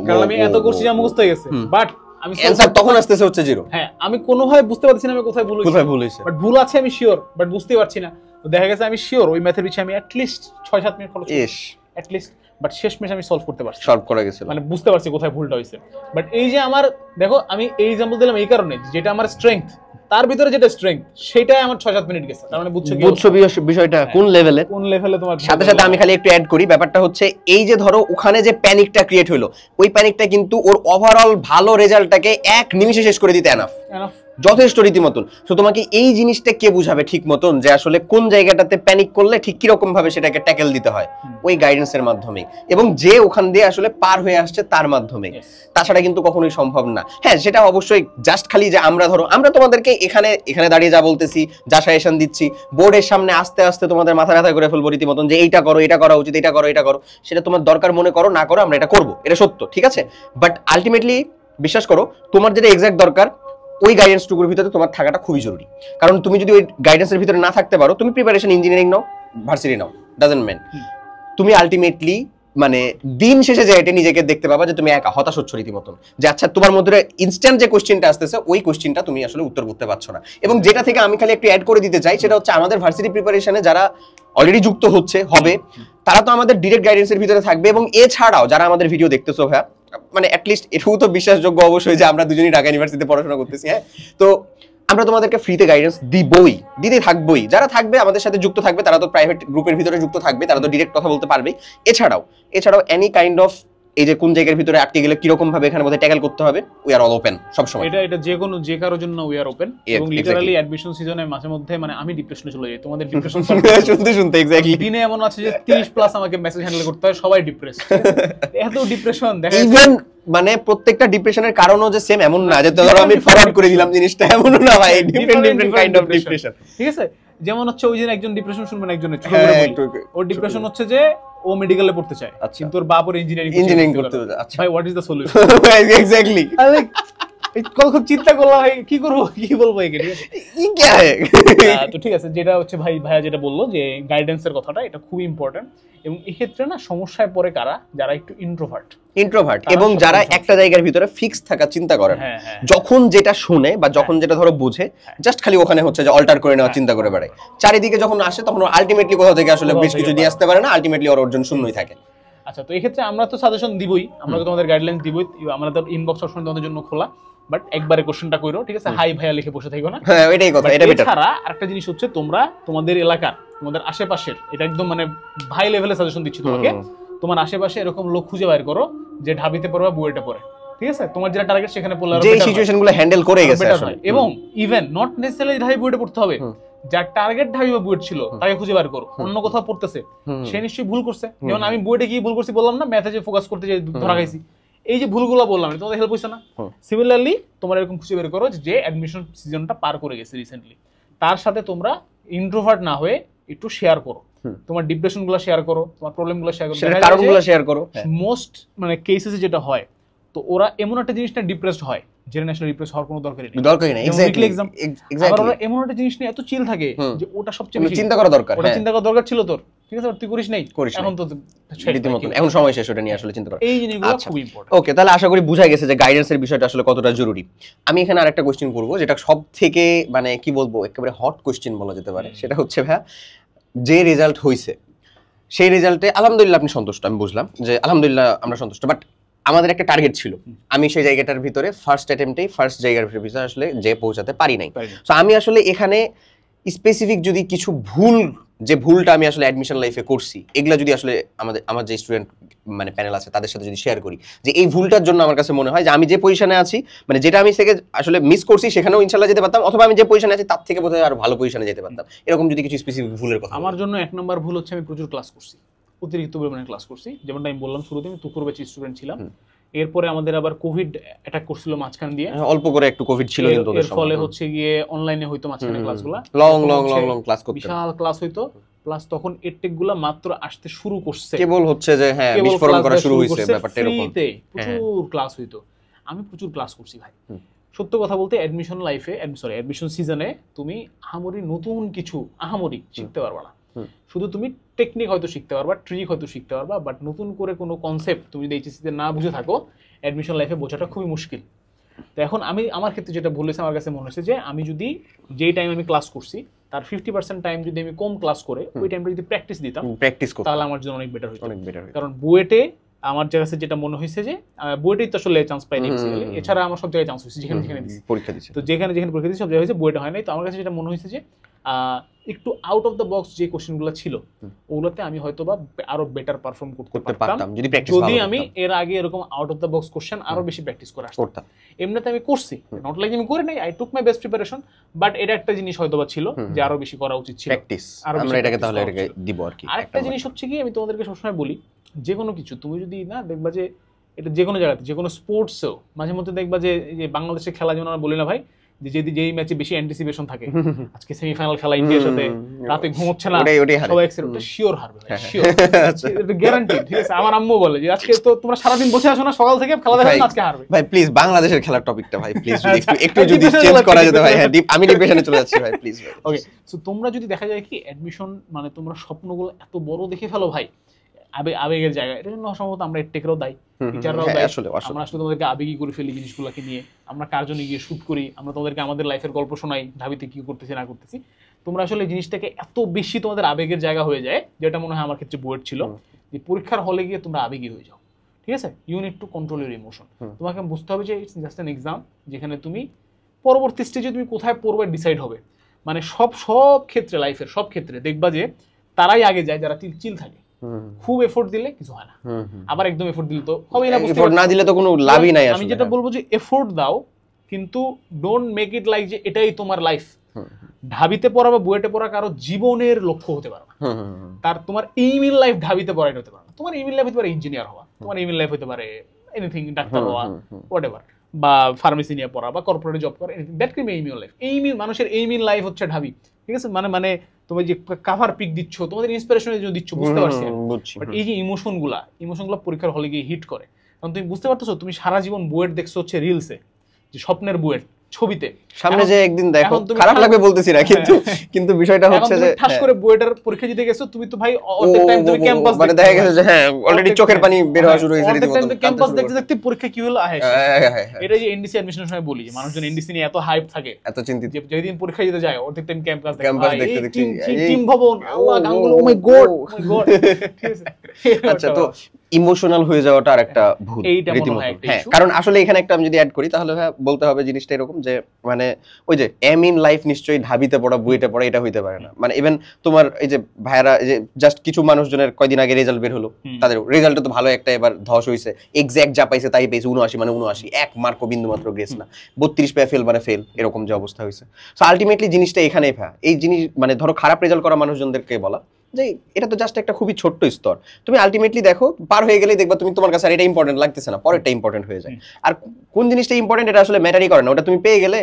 কারণ আমি এত করছি যা মুখস্থ হয়ে গেছে, বাট আমি অ্যানসার তখন আসতেছে হচ্ছে 0। হ্যাঁ, আমি কোনোভাবে বুঝতে পারছি না আমি কোথায় ভুল হয়েছে, বাট ভুল আছে আমি শিওর, বাট বুঝতে পারছি না। তো দেখা গেছে আমি শিওর ওই ম্যাথের পিছনে আমি অ্যাটলিস্ট 6-7 মিনিট খরচ করেছি, অ্যাটলিস্ট, বাট শেষ মেশ আমি সলভ করতে পারছি, সলভ করা গেছে, মানে বুঝতে পারছি কোথায় ভুলটা হয়েছে। বাট এই যে আমার দেখো, আমি এই এক্সাম্পল দিলাম এই কারণে, যেটা আমার স্ট্রেংথ, তার ভিতরে যেটা স্ট্রেংথ সেটাই আমার 6-7 মিনিট গেছে, তার মানে বুঝছো বিষয়টা কোন লেভেলে তোমার। সাথে সাথে আমি খালি একটু অ্যাড করি, ব্যাপারটা হচ্ছে এই যে ধরো ওখানে যে প্যানিকটা ক্রিয়েট হলো, ওই প্যানিকটা কিন্তু ওর ওভারঅল ভালো রেজাল্টটাকে 1 নিমিষে শেষ করে দিতে এনাফ, যথেষ্ট রীতিমতন। তো তোমাকে এই জিনিসটা কে বুঝাবে ঠিক মতন যে আসলে কোন জায়গাটাতে প্যানিক করলে ঠিক কিরকম ভাবে সেটাকে ট্যাকেল দিতে হয়, ওই গাইডেন্সের মাধ্যমে, এবং যে ওখান দিয়ে আসলে পার হয়ে আসছে তার মাধ্যমে, তাছাড়া কিন্তু কখনোই সম্ভব না। হ্যাঁ, সেটা অবশ্যই জাস্ট খালি যে আমরা তোমাদেরকে এখানে দাঁড়িয়ে যা বলতেছি, যা সাজেশন দিচ্ছি, বোর্ডের সামনে আস্তে আস্তে তোমাদের মাথা ব্যথা করে ফেলবো রীতিমতন যে এইটা করো, এটা করা উচিত, এটা করো, সেটা তোমার দরকার মনে করো, না করো, আমরা এটা করবো, এটা সত্য, ঠিক আছে। বাট আলটিমেটলি বিশ্বাস করো, তোমার যেটা এক্সাক্ট দরকার ওই গাইডেন্সটুকুর ভিতরে তোমার থাকাটা খুবই জরুরি। কারণ তুমি যদি ওই গাইডেন্সের ভিতরে না থাকতে পারো, তুমি preparation engineering now, varsity now, doesn't man, তুমি আলটিমেটলি মানে দিন শেষে যে এটা নিজেকে দেখতে পাবা যে তুমি একা হতাশ হচ্ছ রীতিমতন, যে আচ্ছা তোমার মধ্যে ইনস্ট্যান্ট যে কোশ্চেনটা আসতেছে ওই কোশ্চেনটা তুমি আসলে উত্তর করতে পারছো না। এবং যেটা থেকে আমি খালি একটু অ্যাড করে দিতে চাই সেটা হচ্ছে আমাদের ভার্সিটি প্রিপারেশনে যারা অলরেডি যুক্ত হবে তারা তো আমাদের ডিরেক্ট গাইডেন্সের ভিতরে থাকবে, এবং এছাড়াও যারা আমাদের ভিডিও দেখতেছো ভাইয়া, মানে অ্যাটলিস্ট এটুকু তো বিশ্বাসযোগ্য অবশ্যই যে আমরা দুজনেই ঢাকা ইউনিভার্সিটিতে পড়াশোনা করতেছি, হ্যাঁ, তো আমরা তোমাদেরকে ফ্রিতে গাইডেন্স দিতে থাকবোই। যারা থাকবে আমাদের সাথে যুক্ত থাকবে তারা তো প্রাইভেট গ্রুপের ভিতরে যুক্ত থাকবে, তারা তো ডিরেক্ট কথা বলতে পারবে। এছাড়াও এনি কাইন্ড অফ এই যে কোন জায়গার ভিতরে আটকে গেলে কিরকম ভাবে এখানে মধ্যে ট্যাকল করতে হবে, উই আর অল ওপেন সব সময়। এটা যে কারোর জন্য উই আর ওপেন। এবং লিটারালি অ্যাডমিশন সিজনে মাঝে মধ্যে মানে আমি ডিপ্রেশনে চলে যাই তোমাদের ডিপ্রেশন শুনতে এক্স্যাক্টলি। দিনে এমন আছে যে 30 প্লাস আমাকে মেসেজ হ্যান্ডেল করতে হয়, সবাই ডিপ্রেস, এত ডিপ্রেশন দেখা ইভেন মানে প্রত্যেকটা ডিপ্রেশনের কারণও যে সেম এমন না, যে ধরো আমি ফরওয়ার্ড করে দিলাম জিনিসটা, এমনও না ভাই, ডিফারেন্ট কাইন্ড অফ ডিপ্রেশন। ঠিক আছে, যেমন হচ্ছে ওই দিন একজন ডিপ্রেশন শুনবেন, একজনের ছোট করে ওর ডিপ্রেশন হচ্ছে যে ও মেডিকেলে পড়তে চায়, কিন্তু ওর বাপ ওর ইঞ্জিনিয়ারিং করতে চায়। আচ্ছা ভাই, what is the solution? Exactly, খুব চিন্তা করলাম ভাই কি করবো, কি বলবো একে, ঠিক আছে? তো ঠিক আছে, যেটা হচ্ছে ভাইয়া যেটা বললো যে গাইডেন্সের কথাটা, এটা খুব ইম্পর্টেন্ট। এবং এই ক্ষেত্রে না সমস্যায় পড়ে কারা, যারা একটু ইন্ট্রোভার্ট এবং যারা একটা জায়গার ভিতরে ফিক্স থাকা চিন্তা করে, যখন যেটা শুনে বা যখন যেটা ধরো বুঝে জাস্ট খালি ওখানে হচ্ছে যে অল্টার করে নেওয়া চিন্তা করে বেড়ায়, চারিদিকে যখন আসে তখন আলটিমেটলি কোথাও থেকে আসলে বেশ কিছু নিয়ে আসতে পারে না, আলটিমেটলি ওর অর্জন শূন্যই থাকে। আচ্ছা, তো এই ক্ষেত্রে আমরা তো সাজেশন দিবই, আমরা তো তোমাদের গাইডলাইন দিবই, আমাদের ইনবক্স সবসময় তোমাদের জন্য খোলা, বাট একবারে কোশ্চেনটা কইরো, ঠিক আছে? হাই ভাইয়া লিখে বসে থাকো না, হ্যাঁ এটাই কথা, এটা বেটার। এছাড়া আরেকটা জিনিস হচ্ছে, তোমরা তোমাদের এলাকার, তোমাদের আশেপাশের, এটা একদম মানে ভাই লেভেলে সাজেশন দিচ্ছি তোমাকে, তোমার আশেপাশে এরকম লোক খুঁজে বাইর করো যে ঢাবিতে পড়বে, বুয়েটে পড়ে, ঠিক আছে? তোমার যেটা টার্গেট সেখানে পড়লে যে সিচুয়েশনগুলো হ্যান্ডেল করে গেছে আসলে। এবং ইভেন নট নেসেসারিলি ঢাবি বুয়েটে পড়তে হবে, যার টার্গেট ঢাবি বা বুয়েট ছিল তাকে খুঁজে বার করো, অন্য কোথাও পড়তেছে সে নিশ্চয়ই ভুল করছে। যেমন আমি বুয়েটে গিয়ে ভুল করছি বললাম না, ম্যাথে যে ফোকাস করতে যে ধরা খাইছি, এই যে ভুলগুলো বললাম তোমাদের হেল্প হইছে না? সিমিলারলি তোমরা এরকম খুঁজে বের করো যে অ্যাডমিশন সিজনটা পার করে গেছে রিসেন্টলি, তার সাথে তোমরা ইন্ট্রোভার্ট না হয়ে একটু শেয়ার করো, তোমার ডিপ্রেশন গুলো শেয়ার করো, তোমার প্রবলেম গুলো শেয়ার করো, কারণগুলো শেয়ার করো। মোস্ট মানে কেসেসে যেটা হয়, তো ওরা এমন একটা জিনিসটা ডিপ্রেসড হয় যেটা আসলে ডিপ্রেস হওয়ার কোনো দরকারই নেই। এক্স্যাক্টলি, ওরা এমন একটা জিনিস নিয়ে এত চিল থাকে যে ওটা সবচেয়ে বেশি চিন্তা করা দরকার, ওটা চিন্তা করা দরকার ছিল তোর, ঠিক আছে? তুই করিস নাই, এখন তো রীতিমতো এখন সময় শেষ, ওটা নিয়ে আসলে চিন্তা করা, এই জিনিসগুলো খুব ইম্পর্টেন্ট। ওকে, তাহলে আশা করি বুঝা গেছে যে গাইডেন্সের বিষয়টা আসলে কতটা জরুরি। আমি এখানে আরেকটা কোশ্চেন করব, যেটা সব থেকে মানে কি বলবো একেবারে হট কোশ্চেন বলা যেতে পারে, সেটা হচ্ছে ভাইয়া, যে রেজাল্ট হইছে সেই রেজাল্টে আলহামদুলিল্লাহ আপনি সন্তুষ্ট, আমি বুঝলাম যে আলহামদুলিল্লাহ আমরা সন্তুষ্ট, বাট আমাদের একটা টার্গেট ছিল, আমি সেই জায়গাটার ভিতরে ফার্স্ট জায়গার ভিতরে আসলে যে পৌঁছাতে পারি নাই। সো আমি আসলে এখানে স্পেসিফিক যদি কিছু যে ভুলটা আমি আসলে অ্যাডমিশন লাইফে করছি, এগুলা যদি আসলে আমার যে স্টুডেন্ট মানে প্যানেল আছে তাদের সাথে যদি শেয়ার করি, যে এই ভুলটার জন্য আমার কাছে মনে হয় যে আমি যে পজিশনে আছি, মানে যেটা আমি থেকে আসলে মিস করছি সেখানেও ইনশাআল্লাহ যেতে পারতাম, অথবা আমি যে পজিশনে আছি তার থেকে বোধহয় আরো ভালো পজিশনে যেতে পারতাম, এরকম যদি কিছু স্পেসিফিক ভুলের কথা। আমার জন্য এক নম্বর ভুল হচ্ছে আমি প্রচুর ক্লাস করছি, অতিরিক্ত পরিমাণে ক্লাস করছি। যেমনটা আমি বললাম শুরুতে, আমি তুকুর ব্যাচের স্টুডেন্ট ছিলাম, এরপরে আমাদের আবার কোভিড অ্যাটাক করছিল মাঝখান দিয়ে, অল্প করে একটু কোভিড ছিল, এর ফলে হচ্ছে গিয়ে অনলাইনে হয়তো মাঝখানে ক্লাসগুলো লং ক্লাস করতে, বিশাল ক্লাস হইতো, প্লাস তখন এডটেক গুলা মাত্র আসতে শুরু করছে, কেবল হচ্ছে যে হ্যাঁ বিস্ফোরণ করা শুরু হইছে, ব্যাপারটা এরকম, প্রচুর ক্লাস হইতো। আমি প্রচুর ক্লাস করছি ভাই, সত্য কথা বলতে অ্যাডমিশন লাইফে অ্যাডমিশন সিজনে তুমি নতুন কিছু শিখতে পারবা না, শুধু তুমি টেকনিক হয়তো শিখতে পারবা, ট্রিক হয়তো শিখতে পারবা, বাট নতুন করে কোনো কনসেপ্ট তুমি যদি এইচএসসি তে না বুঝে থাকো, অ্যাডমিশন লাইফে বোঝাটা খুবই মুশকিল। তো এখন আমার ক্ষেত্রে যেটা বলেছে, আমার কাছে মনে হচ্ছে যে আমি যদি যেই টাইম আমি ক্লাস করছি তার 50% টাইম যদি আমি কম ক্লাস করে ওই টাইমটা যদি প্র্যাকটিস দিতাম, তাহলে আমার জন্য অনেক বেটার হতো। কারণ বুয়েটে আমার কাছে যেটা মনে হয়েছে যে বুয়েটেই তো আসলে চান্স পাইনি, এছাড়া আমার সব জায়গায় চান্স হয়েছে, যেখানে পরীক্ষা দিচ্ছি, তো যেখানে পরীক্ষা দিচ্ছি সব জায়গায় হয়েছে, বুয়েটে হয় নাই। তো আমার কাছে যেটা মনে হয়েছে যে একটু আউট অফ দ্য বক্স যে কোশ্চেনগুলো ছিল ওগুলোতে আমি হয়তো বা আরো বেটার পারফর্ম করতে পারতাম যদি আমি এর আগে এরকম out of the box question আরো বেশি প্র্যাকটিস করে আসতাম। এমনিতে আমি করছি, নট লাইক আমি করি নাই, I took my best preparation, but এটা একটা জিনিস হয়তো বা ছিল যে আরো বেশি করা উচিত ছিল, প্র্যাকটিস আমরা এটাকে তাহলে দিব আর কি। আরেকটা জিনিস হচ্ছে কি, আমি তোমাদেরকে সবসময় বলি, যে কোনো কিছু তুমি যদি না দেখবা যে এটা যে কোনো জায়গাতে, যে কোনো স্পোর্টসেও মাঝে মধ্যে দেখবা যে বাংলাদেশে খেলা, যেমন আমরা বলি না ভাই যেই ম্যাচে বেশি অ্যান্টিসিপেশন থাকে, আজকে সেমিফাইনাল খেলা ইন্ডিয়ার সাথে, রাতে ঘুমোচ্ছে না সবাই, ওটা শিওর হারবে, শিওর, এটা গ্যারান্টি, ঠিক আছে? আমার আম্মু বলে যে আজকে তো তোমরা সারাদিন বসে আসো না, সকাল থেকে খেলা দেখো না, আজকে হারবে। ভাই প্লিজ বাংলাদেশের খেলার টপিকটা ভাই প্লিজ একটু যদি চেঞ্জ করা যেত ভাই, আমি ডিপ্রেশনে চলে যাচ্ছি ভাই, প্লিজ ভাই। ওকে, সো তোমরা যদি দেখা যায় কি অ্যাডমিশন মানে তোমরা স্বপ্নগুলো এত বড় দেখে ফেলো ভাই, আবেগের জায়গা, এটার জন্য সম্ভবত আমরা টেকরাও দায়ী, টিচাররাও দায়ী। আমরা আসলে তোমাদেরকে আবেগী করে ফেলি জিনিসগুলোকে নিয়ে, আমরা কার জন্য গিয়ে শুট করি, আমরা তোমাদেরকে আমাদের লাইফের গল্প শোনাই, ঢাবিতে কি করতেছি না করতেছি। তোমরা আসলে জিনিসটাকে এত বেশি তোমাদের আবেগের জায়গা হয়ে যায়, যেটা মনে হয় আমার ক্ষেত্রে বুয়েট ছিল, যে পরীক্ষার হলে গিয়ে তোমরা আবেগী হয়ে যাও। ঠিক আছে, you need to control your emotion. তোমাকে বুঝতে হবে যে ইটস জাস্ট অ্যান এক্সাম, যেখানে তুমি পরবর্তী স্টেজে তুমি কোথায় পড়বে ডিসাইড হবে। মানে সব ক্ষেত্রে, লাইফের সব ক্ষেত্রে দেখবা যে তারাই আগে যায় যারা চিল থাকে। খুব এফোর্ট দিলে কিছু হয় না, আবার একদম এফোর্ট দিলে তো হবে না, এফোর্ট না দিলে তো কোনো লাভই নাই। আমি যেটা বলবো যে এফোর্ট দাও, কিন্তু ডোন্ট মেক ইট লাইক যে এটাই তোমার লাইফ। ঢাবিতে পড়া বা বুয়েটে পড়া কারো জীবনের লক্ষ্য হতে পারে না। তার তোমার এইম ইন লাইফ ঢাবিতে পড়া হতে পারে না। তোমার এইম ইন লাইফ হতে পারে ইঞ্জিনিয়ার হওয়া, তোমার এইম ইন লাইফ হতে পারে এনিথিং, ডাক্তার হওয়া, হোয়াটএভার, বা ফার্মেসি নিয়ে পড়া বা কর্পোরেটে জব করা, anything that can be aim in life. মানুষের এইম ইন লাইফ হচ্ছে ঢাবি। ঠিক আছে, মানে তুমি যে কাভার পিক দিচ্ছ, তোমাদের ইন্সপিরেশনের জন্য দিচ্ছ, বুঝতে পারছি, বাট এই যে ইমোশনগুলো পরীক্ষার হলে গিয়ে হিট করে। কারণ তুমি বুঝতে পারতেছো, তুমি সারা জীবন বুয়েট দেখছো হচ্ছে রিলসে, যে স্বপ্নের বুয়েট ছবিতে, সামনে যে একদিন দেখো, খারাপ লাগবে বলতেছি না, কিন্তু বিষয়টা হচ্ছে যে ঠাস করে বুয়েটের পরীক্ষা দিতে গেছো, তুমি তো ভাই অর্ধেক টাইম তুমি ক্যাম্পাস মানে দেখা গেছে যে হ্যাঁ অলরেডি চোখের পানি বের হওয়া শুরু হয়েছে, অর্ধেক টাইম ক্যাম্পাস দেখতে দেখতে পরীক্ষা কি হলো আহে। এটা যে এনডিসি অ্যাডমিশনের সময় বলি, যে মানুষজন এনডিসি নিয়ে এত হাইপ থাকে, এত চিন্তিত, যে যেদিন পরীক্ষা দিতে যায় অর্ধেক টাইম ক্যাম্পাস দেখতে টিম ভবন, আল্লাহ গাঙ্গুলি, ও মাই গড, ও মাই গড। ঠিক আছে, আচ্ছা, তো ইমোশনাল হয়ে যাওয়াটা আরেকটা ভুল রীতিমতো। হ্যাঁ, কারণ আসলে এখানে একটা আমি যদি অ্যাড করি, তাহলে বলতে হবে জিনিসটা এরকম যে মানে ওই যে এম ইন লাইফ নিশ্চয়ই ঢাবিতে পড়া বুয়েটে পড়া এটা হইতে পারে না। মানে ইভেন তোমার এই যে ভাইয়ারা, যে জাস্ট কিছু মানুষজনের কয়দিন আগে রেজাল্ট বের হলো, তাদের রেজাল্টে তো ভালো একটা এবার ধস হইছে, এক্সাক্ট যা পাইছে তাই পেয়েছে 79, মানে 79, 1 মার্কও বিন্দু মাত্র গ্রেস না, 32 পেয়ে ফেল মানে ফেল, এরকম যে অবস্থা হইছে। সো আলটিমেটলি জিনিসটা এখানেই এই জিনিস মানে ধরো খারাপ রেজাল্ট করা মানুষজনদেরকে বলা যে এটা তো জাস্ট একটা খুবই ছোট্ট স্তর, তুমি আলটিমেটলি দেখো পার হয়ে গেলেই দেখবা তুমি তোমার কাছে আর এটা ইম্পর্টেন্ট লাগতেছে না, পরেরটা ইম্পর্টেন্ট হয়ে যায়। আর কোন জিনিসটা ইম্পর্টেন্ট এটা আসলে ম্যাটারই করে না, ওটা তুমি পেয়ে গেলে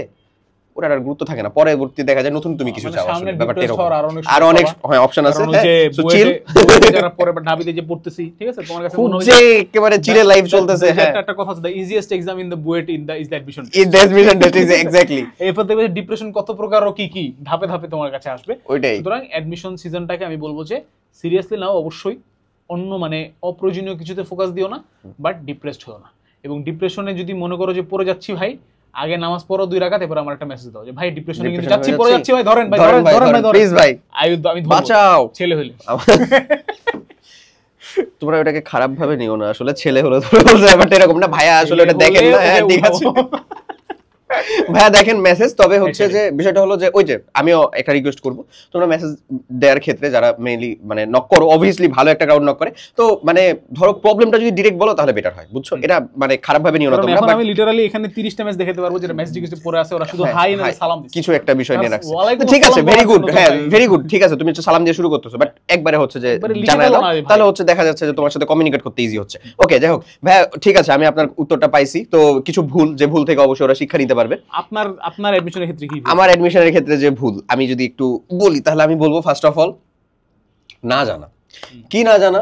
ওটার আর গুরুত্ব থাকে না, পরবর্তী দেখা যায় নতুন তুমি কিছু চাও, ব্যাপারটা এরকম। আর অনেক অপশন আছে, সো চিল যারা পরে ঢাবিতে যে পড়তেছি, ঠিক আছে, তোমার কাছে মনে হয় যে একেবারে চিলে লাইফ চলতেছে। হ্যাঁ, একটা কথা আছে, the easiest exam in the BUET is the admission test, exactly. এরপর দেখবে ডিপ্রেশন কত প্রকার ও কি ধাপে ধাপে তোমার কাছে আসবে। ওইটাই, সুতরাং অ্যাডমিশন সিজনটাকে আমি বলবো যে সিরিয়াসলি নাও, অবশ্যই অন্য মানে অপ্রয়োজনীয় কিছুতে ফোকাস দিও না, বাট ডিপ্রেসড হও না। এবং ডিপ্রেশনে যদি মনে করো যে পড়ে যাচ্ছি ভাই, আগে নামাজ পড়ো 2 রাকাত, এরপর আমার একটা মেসেজ দাও যে ভাই ডিপ্রেশনে কিন্তু যাচ্ছি, পড়ে যাচ্ছি ভাই, ধরেন ভাই, ধরেন প্লিজ ভাই, আমি বাঁচাও। ছেলে হইলে তোমরা ওটাকে খারাপ ভাবে নিও না, আসলে ছেলে হলো ধরে বলছে ব্যাপারটা এরকম না ভাইয়া, আসলে ওটা দেখেন না। হ্যাঁ ঠিক আছে ভাইয়া, দেখেন মেসেজ, তবে হচ্ছে যে বিষয়টা হলো যে ওই যে আমিও একটা রিকোয়েস্ট করবো, তোমরা মেসেজ দেওয়ার ক্ষেত্রে যারা মেইনলি মানে নক করো, অবভিয়াসলি ভালো একটা ক্রাউড নক করে, তো মানে ধরো প্রবলেমটা যদি ডিরেক্ট বলো তাহলে বেটার হয়, বুঝছো? এটা মানে খারাপ ভাবে নিও না তোমরা। এখন আমি লিটারালি এখানে 30টা মেসেজ দেখাতে পারবো যেটা মেসেজ কিছু পড়ে আছে, ওরা শুধু হাই না সালাম দিচ্ছে, কিছু একটা বিষয় নিয়ে রাখছে, ঠিক আছে, ভেরি গুড। হ্যাঁ, ভেরি গুড, ঠিক আছে, তুমি সালাম দিয়ে শুরু করতেছো, বাট একবারে হচ্ছে যে জানাই দাও, তাহলে হচ্ছে দেখা যাচ্ছে যে তোমার সাথে কমিউনিকেট করতে ইজি হচ্ছে। ওকে, যাই হোক ভাইয়া, ঠিক আছে, আমি আপনার উত্তরটা পাইছি। তো কিছু ভুল, যে ভুল থেকে অবশ্যই ওরা শিক্ষা নিতে পারবে। আপনার অ্যাডমিশনের ক্ষেত্রে কি? আমার অ্যাডমিশনের ক্ষেত্রে যে ভুল আমি যদি একটু বলি, তাহলে আমি বলবো ফার্স্ট অফ অল না জানা। কি না জানা?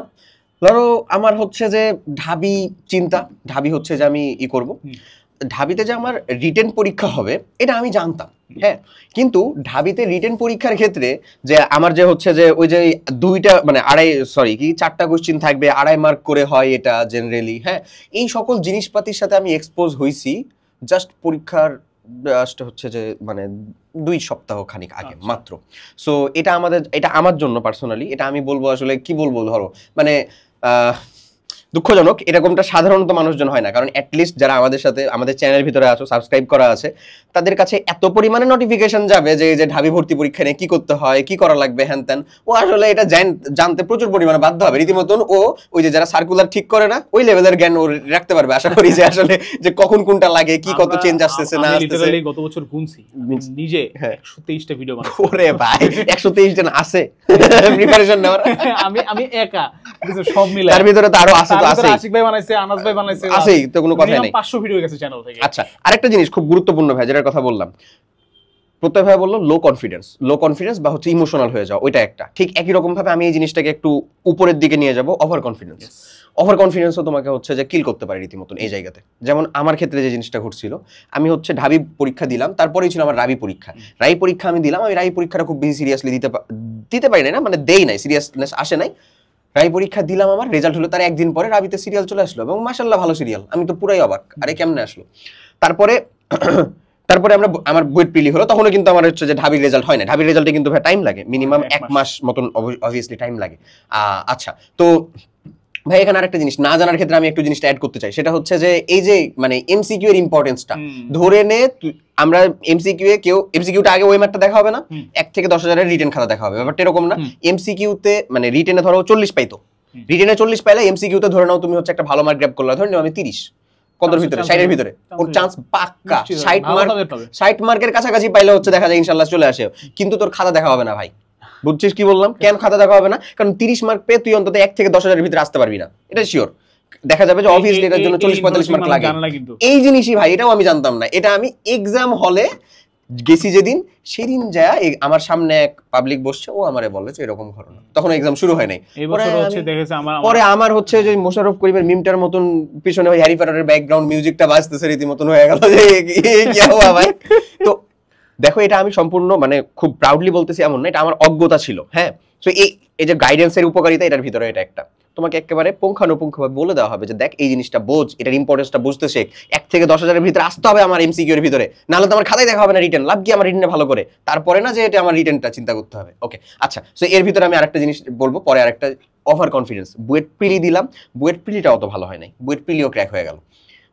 ধরো আমার হচ্ছে যে ঢাবি চিন্তা, ঢাবি হচ্ছে যে আমি করব, ঢাবিতে যে আমার রিটেন পরীক্ষা হবে এটা আমি জানতাম, হ্যাঁ, কিন্তু ঢাবিতে রিটেন পরীক্ষার ক্ষেত্রে যে আমার যে হচ্ছে যে ওই যে 4টা কোশ্চেন থাকবে, 2.5 মার্ক করে হয় এটা জেনারেলি, হ্যাঁ, এই সকল জিনিসপাতির সাথে আমি এক্সপোজ হইছি জাস্ট পরীক্ষার হচ্ছে যে মানে 2 সপ্তাহ খানিক আগে মাত্র। সো এটা আমার জন্য পার্সোনালি এটা আমি বলবো আসলে কি বলবো, ধরো মানে দুঃখজনক, এরকমটা সাধারণত মানুষজন হয় না, কারণ অ্যাটলিস্ট যারা আমাদের সাথে আমাদের চ্যানেলের ভিতরে আছো, সাবস্ক্রাইব করা আছে, তাদের কাছে এত পরিমাণে নোটিফিকেশন যাবে যে ঢাবি ভর্তি পরীক্ষা নিয়ে কি করতে হয়, কি করা লাগবে, হ্যান ত্যান, ও আসলে এটা জানতে প্রচুর পরিমাণে বাধ্য হবে রীতিমতন। ও ওই যে যারা সার্কুলার ঠিক করে না, ওই লেভেলের জ্ঞান ও রাখতে পারবে আশা করি, যে আসলে যে কখন কোনটা লাগে, কি কত চেঞ্জ আসতেছে না আসতেছে। আমি গত বছর গুনছি নিজে 123টা ভিডিও বানাইছি। ওরে ভাই, 123 জন আছে প্রিপারেশন নেওয়ার। আমি একা সব মিলে, তার ভিতরে তো আরো আছে, তো আছে, আশিক ভাই বানাইছে, আনাস ভাই বানাইছে, আছেই তো, কোনো কথা নাই, 500 ভিডিও গেছে চ্যানেল থেকে। আচ্ছা, আরেকটা জিনিস খুব গুরুত্বপূর্ণ ভাই, যেটার কথা বললাম, প্রত্যয় ভাই বললো লো কনফিডেন্স বা হচ্ছে ইমোশনাল হয়ে যাও, ওইটা একটা ঠিক একই রকম ভাবে আমি এই জিনিসটাকে একটু উপরের দিকে নিয়ে যাব, ওভার কনফিডেন্সও তোমাকে হচ্ছে যে কিল করতে পারে রীতিমতন এই জায়গাতে। যেমন আমার ক্ষেত্রে যে জিনিসটা ঘটছিল, আমি হচ্ছে ঢাবি পরীক্ষা দিলাম, তারপরেই ছিল আমার রাবি পরীক্ষা আমি দিলাম, আমি রাবি পরীক্ষাটা খুব বেশি সিরিয়াসলি দিতে পারি না, মানে দেই নাই, সিরিয়াসনেস আসে নাই। রাবি পরীক্ষা দিলাম, আমার রেজাল্ট হলো তার একদিন পরে রাবিতে সিরিয়াল চলে আসলো এবং মাশাআল্লাহ ভালো সিরিয়াল। আমি তো পুরাই অবাক, আরে কেমনে আসলো। তারপরে তারপরে আমার বুয়েট প্রিলি হলো, তখনও কিন্তু আমার হচ্ছে যে ঢাবির রেজাল্ট হয় না। ঢাবির রেজাল্টে কিন্তু ভাই টাইম লাগে, মিনিমাম 1 মাস মতন অবভিয়াসলি টাইম লাগে। আচ্ছা, তো ভাই এখানে আরেকটা জিনিস না জানার ক্ষেত্রে আমি একটু জিনিসটা অ্যাড করতে চাই, সেটা হচ্ছে যে এই যে মানে এমসিকিউ এর ইম্পর্টেন্সটা ধরে নে। আমরা এমসিকিউটা আগে ওই ম্যাটটা দেখা হবে না, 1 থেকে 10,000 এর রিটেন খাতা দেখা হবে, ব্যাপারটা এরকম না। এমসিকিউতে মানে রিটেনে ধরো 40 পাইতো, রিটেনে 40 পাইলে এমসিকিউতে ধরে নাও তুমি হচ্ছে একটা ভালো মার্ক গ্র্যাব করলা, ধরে নাও আমি 30, কতর ভিতরে 60 এর ভিতরে, ওর চান্স পাক্কা 60 মার্কের কাছাকাছি পাইলে হচ্ছে দেখা যায় ইনশাআল্লাহ চলে আসে। কিন্তু তোর খাতা দেখা হবে না ভাই, বুঝছিস কি বললাম? কেন খাতা দেখা হবে না? কারণ 30 মার্ক পেয়ে তুই অন্তত 1 থেকে 10,000 এর ভিতরে আসতে পারবি না, এটা শিওর। দেখা যাবে যে অবভিয়াসলি এটার জন্য 40-45 মার্ক লাগে। এই জিনিসই ভাই, এটাও আমি জানতাম না। এটা আমি এক্সাম হলে গেছি যেদিন, সেদিন যায় আমার সামনে এক পাবলিক বসছে, ও আমারে বলে যে এরকম ঘটনা, তখন এক্সাম শুরু হয় নাই। পরে আমার হচ্ছে যে মোশাররফ করিমের মিমটার মতন পিছনে ওই হ্যারি পটারের ব্যাকগ্রাউন্ড মিউজিকটা বাজতেছে রীতিমতন হয়ে গেল যে কি হওয়া ভাই। তো দেখো, এটা আমি সম্পূর্ণ মানে খুব প্রাউডলি বলতেছি এমন না, এটা আমার অজ্ঞতা ছিল। হ্যাঁ, তো এই যে গাইডেন্সের উপকারিতা, এটার ভিতরে এটা একটা তোমাকে একেবারে পুঙ্খানুপুঙ্খভাবে বলে দেওয়া হবে যে দেখ এই জিনিসটা বোঝ, এটার ইম্পর্টেন্সটা বুঝতে শেখ। 1 থেকে 10,000 এর ভিতরে আসতে হবে আমার এমসিকিউ এর ভিতরে, নাহলে তো আমার খাতায় দেখা হবে না রিটেন। লাভ কি আমার রিটেনে ভালো করে, তারপরে না যে এটা আমার রিটেনটা চিন্তা করতে হবে। ওকে, আচ্ছা, সো এর ভিতরে আমি আরেকটা জিনিস বলবো পরে, আরেকটা ওভার কনফিডেন্স। বুয়েট প্রিলি দিলাম, বুয়েট প্রিলিটা অত ভালো হয় নাই, বুয়েট প্রিলিও ক্র্যাক হয়ে গেল।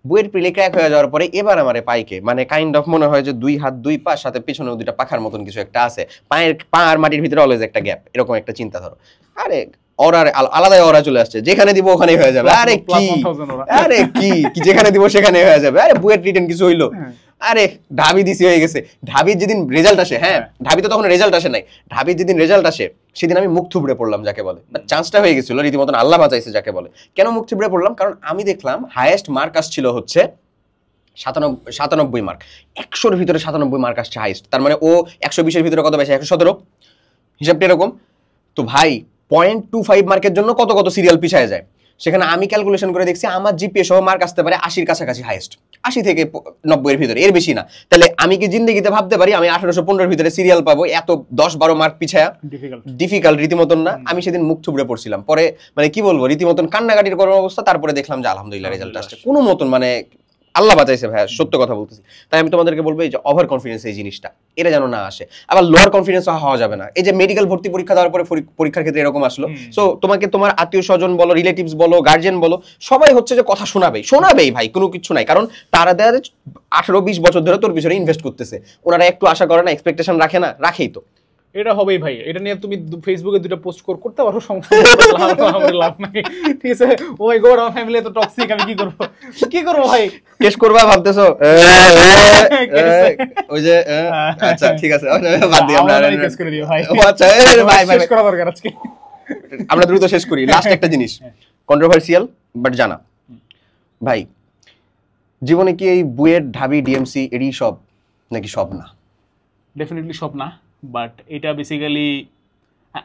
বুয়েট প্রিলি ক্র্যাক হয়ে যাওয়ার পরে এবার আমারে পাইকে মানে কাইন্ড অফ মনে হয় যে 2 হাত 2 পা, সাথে পিছনেও 2টা পাখার মতন কিছু একটা আছে, পা আর মাটির ভিতরে অলওয়েজ একটা গ্যাপ, এরকম একটা চিন্তা ধরো। আরে ওরার আলাদাই ওরা চলে আসছে, যেখানে দিব ওখানেই হয়ে যাবে। আরে কি যেখানে দিব সেখানে হয়ে যাবে। আরে বুয়েট রিটেন কিছু হইলো, আরে ঢাবি দিছি হয়ে গেছে। ঢাবির যেদিন রেজাল্ট আসে, হ্যাঁ ঢাবিতে তখন রেজাল্ট আসে নাই, ঢাবির যেদিন রেজাল্ট আসে সেদিন আমি মুখ থুবড়ে পড়লাম যাকে বলে। চান্সটা হয়ে গেছিল রীতিমতন, আল্লাহ বাঁচাইছে যাকে বলে। কেন মুখ থুবড়ে পড়লাম? কারণ আমি দেখলাম হাইয়েস্ট মার্ক আসছিল হচ্ছে 97 মার্ক, 100-র ভিতরে 97 মার্ক আসছে হাইয়েস্ট। তার মানে ও 120-এর ভিতরে কত পাইছে? 117। হিসাবটা এরকম। তো ভাই 0.25 মার্কের জন্য কত কত সিরিয়াল পিছায় যায়। সেখানে আমি ক্যালকুলেশন করে দেখছি আমার জিপিএ সহ মার্ক আসতে পারে 80-র কাছাকাছি হাইয়েস্ট, 80 থেকে 90-এর ভিতরে, এর বেশি না। তাহলে আমি কি জিন্দেগিতে ভাবতে পারি আমি 1815-এর ভিতরে সিরিয়াল পাবো? এত 10-12 মার্ক পিছায়া ডিফিকাল্ট রীতিমতন না। আমি সেদিন মুখ থুবড়ে পড়ছিলাম। পরে মানে কি বলবো, রীতিমতন কান্নাকাটির করার অবস্থা। তারপরে দেখলাম যে আলহামদুলিল্লাহ রেজাল্ট আসছে কোনো মতন, মানে আল্লাহ বাঁচাইছে ভাইয়া, সত্য কথা বলতেছি। তাই আমি তোমাদেরকে বলবো এই যে ওভার কনফিডেন্স, এই জিনিসটা এটা যেন না আসে। আবার লোয়ার কনফিডেন্স হওয়া যাবে না। এই যে মেডিকেল ভর্তি পরীক্ষা দেওয়ার পরে পরীক্ষার ক্ষেত্রে এরকম আসলো, সো তোমাকে তোমার আত্মীয় স্বজন বলো, রিলেটিভস বলো, গার্জিয়ান বলো, সবাই হচ্ছে যে কথা শোনাবেই ভাই, কোনো কিছু নাই। কারণ তারা 18-20 বছর ধরে তোর পিছনে ইনভেস্ট করতেছে, ওনারা একটু আশা করে না, এক্সপেকটেশন রাখে না? রাখেই তো। এটা হবেই ভাই। এটা নিয়ে তুমি ফেসবুকে 2টা পোস্ট করতে পারো, সমস্যা লাভ নাই, ঠিক আছে? ও মাই গড, আমার ফ্যামিলি তো টক্সিক, আমি কি করব ভাই? কেস করবা ভাবতেছো? ওই যে আচ্ছা ঠিক আছে, বাদ দিই আমরা, কেস করে দিও ভাই। আচ্ছা ভাই শেষ করা দরকার আজকে, আমরা দ্রুত শেষ করি। লাস্ট একটা জিনিস, কন্ট্রোভার্সিয়াল বাট জানা ভাই, জীবনে কি এই বুয়েট, ঢাবি, ডিএমসি এরই সব নাকি সব না? ডেফিনেটলি সব না, বাট এটা বেসিক্যালি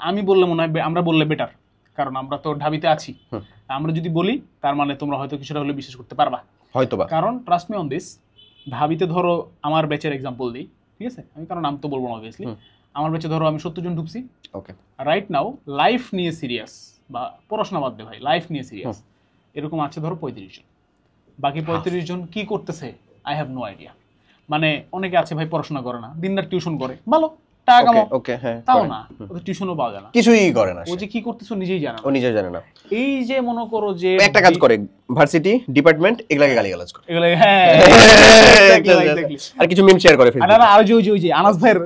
আমি বললে মনে হয়, আমরা বললে বেটার, কারণ আমরা তো ঢাবিতে আছি। আমরা যদি বলি তার মানে তোমরা হয়তো কিছুটা হলে বিশ্বাস করতে পারবা হয়তোবা, কারণ ট্রাস্ট মি অন দিস। ঢাবিতে ধরো আমার ব্যাচের এক্সাম্পল দিই, ঠিক আছে? আমি কারণ নাম তো বলবো না অবভিয়াসলি। আমার ব্যাচে ধরো আমি 70 জন ঢুকছি। ওকে, রাইট নাও লাইফ নিয়ে সিরিয়াস, বা পড়াশোনা বাদ দে ভাই, লাইফ নিয়ে সিরিয়াস এরকম আছে ধরো 35 জন। বাকি 35 জন কি করতেছে আই হ্যাভ নো আইডিয়া। মানে অনেকে আছে ভাই পড়াশোনা করে না, দিনরাত টিউশন করে, ভালো টাকা কামাও, ওকে হ্যাঁ, তাও না ওদের টিউশনও পাওয়া যায় না, কিছুই করে না। ও যে কি করতেছো নিজেই জানে না, ও নিজেই জানে না। এই যে মনে করো যে একটা কাজ করে ভার্সিটি ডিপার্টমেন্ট এগুলাকে গালিগালাজ করে, এগুলা হ্যাঁ এক্স্যাক্টলি, আর কিছু মিম শেয়ার করে ফেসবুকে। না আর ওই যে আনাস ভাইয়ের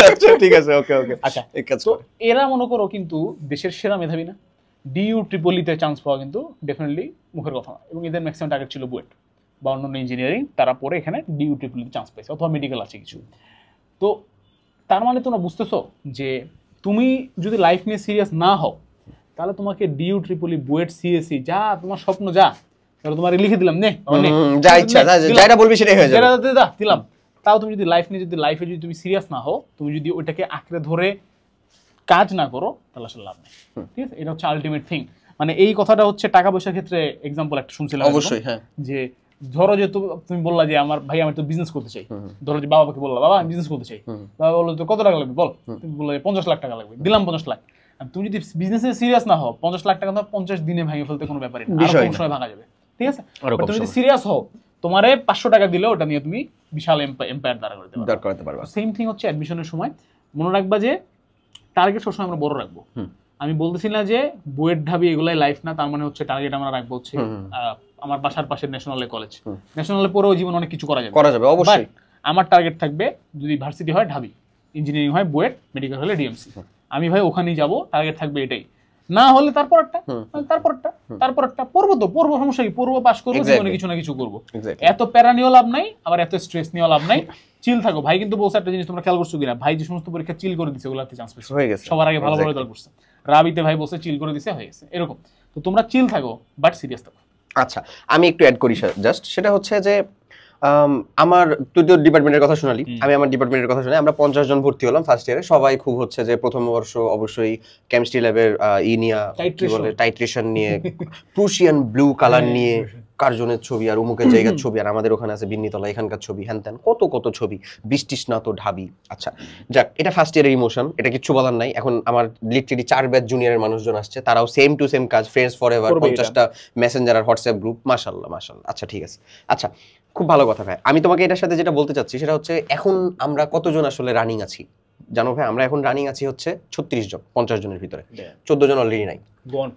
আচ্ছা ঠিক আছে, ওকে আচ্ছা এই কাজ করে। এরা মনে করো কিন্তু দেশের সেরা মেধাবী না, ডিইউ ট্রিপলিতে চান্স পাওয়া কিন্তু ডেফিনেটলি মুখের কথা না। এবং এদের ম্যাক্সিমাম টার্গেট ছিল বুয়েট বা অন্যান্য ইঞ্জিনিয়ারিং, তারা পরে এখানে ডিইউ ট্রিপলিতে চান্স পাইছে, অথবা মেডিকেল আছে কিছু। তো তার মানে তোমরা বুঝতেছো যে তুমি যদি লাইফ নিয়ে সিরিয়াস না হও, তাহলে তোমাকে ডিইউ ট্রিপলি, বুয়েট, সিএসসি যা তোমার স্বপ্ন, যা তাহলে তোমার লিখে দিলাম, নে যা ইচ্ছা যাইটা বলবি সেটাই হয়ে যাবে, দিলাম। তাও তুমি যদি লাইফে যদি তুমি সিরিয়াস না হও, তুমি যদি ওইটাকে আঁকড়ে ধরে কাজ না করো, তাহলে আসলে লাভ নেই, ঠিক আছে? এটা হচ্ছে আলটিমেট থিং। মানে এই কথাটা হচ্ছে টাকা পয়সার ক্ষেত্রে এক্সাম্পল একটা শুনছিলাম অবশ্যই, হ্যাঁ, যে ধরো যে তুমি বললা যে আমার ভাই আমি তো বিজনেস করতে চাই, ধরো যে বাবাকে বললা বাবা আমি বিজনেস করতে চাই, বাবা বললো তো কত টাকা লাগবে বল, তুমি বললো 50 লাখ টাকা লাগবে, দিলাম 50 লাখ। তুমি যদি বিজনেসে সিরিয়াস না হও 50 লাখ টাকা তো 50 দিনে ভেঙে ফেলতে কোনো ব্যাপারই না, আর কম সময় ভাঙা যাবে, ঠিক আছে? তুমি যদি সিরিয়াস হও তোমারে 500 টাকা দিলে ওটা নিয়ে তুমি বিশাল এম্পায়ার দাঁড় করতে পারবে। সেম থিং হচ্ছে অ্যাডমিশনের সময় মনে রাখবা যে টার্গেট সবসময় আমরা বড় রাখবো। আমি বলতেছি না যে বুয়েট ঢাবি এগুলাই লাইফ না, তার মানে হচ্ছে টার্গেট আমরা রাখবো হচ্ছে আমার বাসার পাশে ন্যাশনাল কলেজ, ন্যাশনাল পরেও জীবন অনেক কিছু করা যাবে অবশ্যই। আমার টার্গেট থাকবে যদি ভার্সিটি হয় ঢাবি, ইঞ্জিনিয়ারিং হয় বুয়েট, মেডিকেল হলে ডিএমসি, আমি ভাই ওখানেই যাবো, টার্গেট থাকবে এটাই। না হলে তারপরটা পড়বো সমস্যা কি, পড়বো পাস করবো, জীবনে কিছু না কিছু করবো। এত প্যারা নিয়েও লাভ নাই, আবার এত স্ট্রেস নিয়েও লাভ নাই, চিল থাকো। ভাই কিন্তু বলছে একটা জিনিস তোমরা খেয়াল করছো কিনা, ভাই যে সমস্ত পরীক্ষা চিল করে দিচ্ছে ওগুলাতে চান্স পেয়েছে, হয়ে গেছে সবার আগে ভালো রেজাল্ট করছে। রাবিতে ভাই বলছে চিল করে দিছে, হয়ে গেছে। এরকম তো তোমরা চিল থাকো বাট সিরিয়াস থাকো। আচ্ছা আমি একটু অ্যাড করি জাস্ট, সেটা হচ্ছে যে আমার তুই তো ডিপার্টমেন্টের কথা শোনালি, আমি আমার ডিপার্টমেন্টের কথা শুনি। আমরা 50 জন ভর্তি হলাম ফার্স্ট ইয়ারে, সবাই খুব হচ্ছে যে প্রথম বর্ষ অবশ্যই কেমিস্ট্রি ল্যাবের টাইট্রেশন নিয়ে প্রুশিয়ান ব্লু কালার নিয়ে কার্জনের ছবি আর উমুকের জায়গার ছবি, আর আমাদের ওখানে আছে বিন্নিতলা এখানকার ছবি, হ্যান ত্যান কত ছবি, বৃষ্টিস্নাত ঢাবি। আচ্ছা যাক, এটা ফার্স্ট ইয়ারের ইমোশন, এটা কিচ্ছু বলার নাই। এখন আমার লিটারেলি 4 ব্যাচ জুনিয়রের মানুষজন আসছে, তারাও সেম টু সেম কাজ, ফ্রেন্ডস ফরএভার, 50টা মেসেঞ্জার আর হোয়াটসঅ্যাপ গ্রুপ, মাশাআল্লাহ। আচ্ছা ঠিক আছে, আচ্ছা খুব ভালো কথা ভাই। আমি তোমাকে এটার সাথে যেটা বলতে চাচ্ছি সেটা হচ্ছে এখন আমরা কতজন আসলে রানিং আছি জানো ভাই? আমরা এখন রানিং আছি হচ্ছে 36 জন 50 জনের ভিতরে, 14 জন অলরেডি নাই,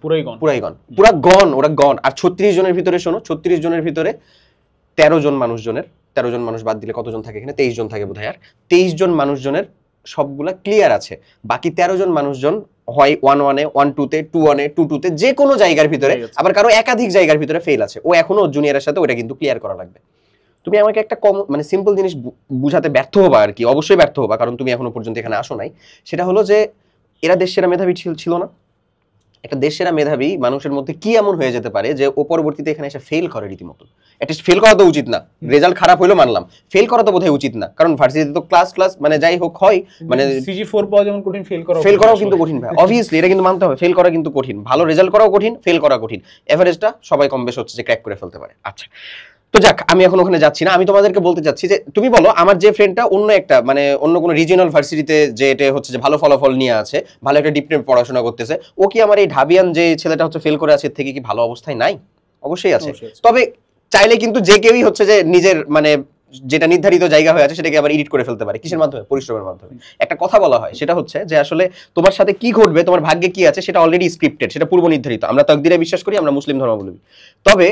পুরা গন, ওরা গন। আর 36 জনের ভিতরে শোনো, 36 জনের ভিতরে 13 জন মানুষ বাদ দিলে কতজন থাকে এখানে? 23 জন থাকে বোধহয়। আর 23 জন মানুষজনের সবগুলা ক্লিয়ার আছে, বাকি 13 জন মানুষজন হয় 1-1-এ, 1-2-তে, 2-1-এ, 2-2-তে, যে কোনো জায়গার ভিতরে, আবার কারো একাধিক জায়গার ভিতরে ফেল আছে। ও এখনো জুনিয়রের সাথে ওটা কিন্তু ক্লিয়ার করা লাগবে। তুমি আমাকে একটা মানে সিম্পল জিনিস বুঝাতে ব্যর্থ হবা আর কি, অবশ্যই ব্যর্থ হবা, কারণ তুমি এখনো পর্যন্ত এখানে আসো নাই। সেটা হলো যে এরা দেশ সেরা মেধাবী ছিল না? একটা দেশ সেরা মেধাবী মানুষের মধ্যে কি এমন হয়ে যেতে পারে যে ও পরবর্তীতে এখানে এসে ফেল করে রীতিমতো? অ্যাটলিস্ট ফেল করা তো উচিত না, রেজাল্ট খারাপ হইলো মানলাম, ফেল করা তো বোধহয় উচিত না, কারণ ভার্সিটিতে তো ক্লাস মানে যাই হোক হয়, মানে সিজি4 পাওয়া যেমন কঠিন, ফেল করাও কিন্তু কঠিন ভাই, অবভিয়াসলি এটা কিন্তু মানতে হবে। ফেল করা কিন্তু কঠিন, ভালো রেজাল্ট করাও কঠিন, ফেল করা কঠিন। এভারেজটা সবাই কম বেশ হচ্ছে যে ক্র্যাক করে ফেলতে পারে। আচ্ছা তো যাক, আমি এখন ওখানে যাচ্ছি না, আমি তোমাদেরকে বলতে চাচ্ছি যে তুমি বলো আমার যে ফ্রেন্ডটা অন্য একটা মানে অন্য কোনো রিজিওনাল ভার্সিটিতে যে এটা হচ্ছে যে ভালো ফলাফল নিয়ে আছে, ভালো একটা ডিপ্লোমা পড়াশোনা করতেছে, ও কি আমার এই ঢাবিয়ান যে ছেলেটা হচ্ছে ফেল করে আছে থেকে কি ভালো অবস্থায় নাই? অবশ্যই আছে। তবে চাইলে কিন্তু যে কেউই হচ্ছে যে নিজের মানে যেটা নির্ধারিত জায়গা হয়ে আছে সেটাকে আবার এডিট করে ফেলতে পারে। কিসের মাধ্যমে? পরিশ্রমের মাধ্যমে। একটা কথা বলা হয় সেটা হচ্ছে যে আসলে তোমার সাথে কি ঘটবে, তোমার ভাগ্যে কি আছে সেটা অলরেডি স্ক্রিপ্টেড, সেটা পূর্ব নির্ধারিত। আমরা তাকদীরে বিশ্বাস করি, আমরা মুসলিম ধর্মাবলম্বী। তবে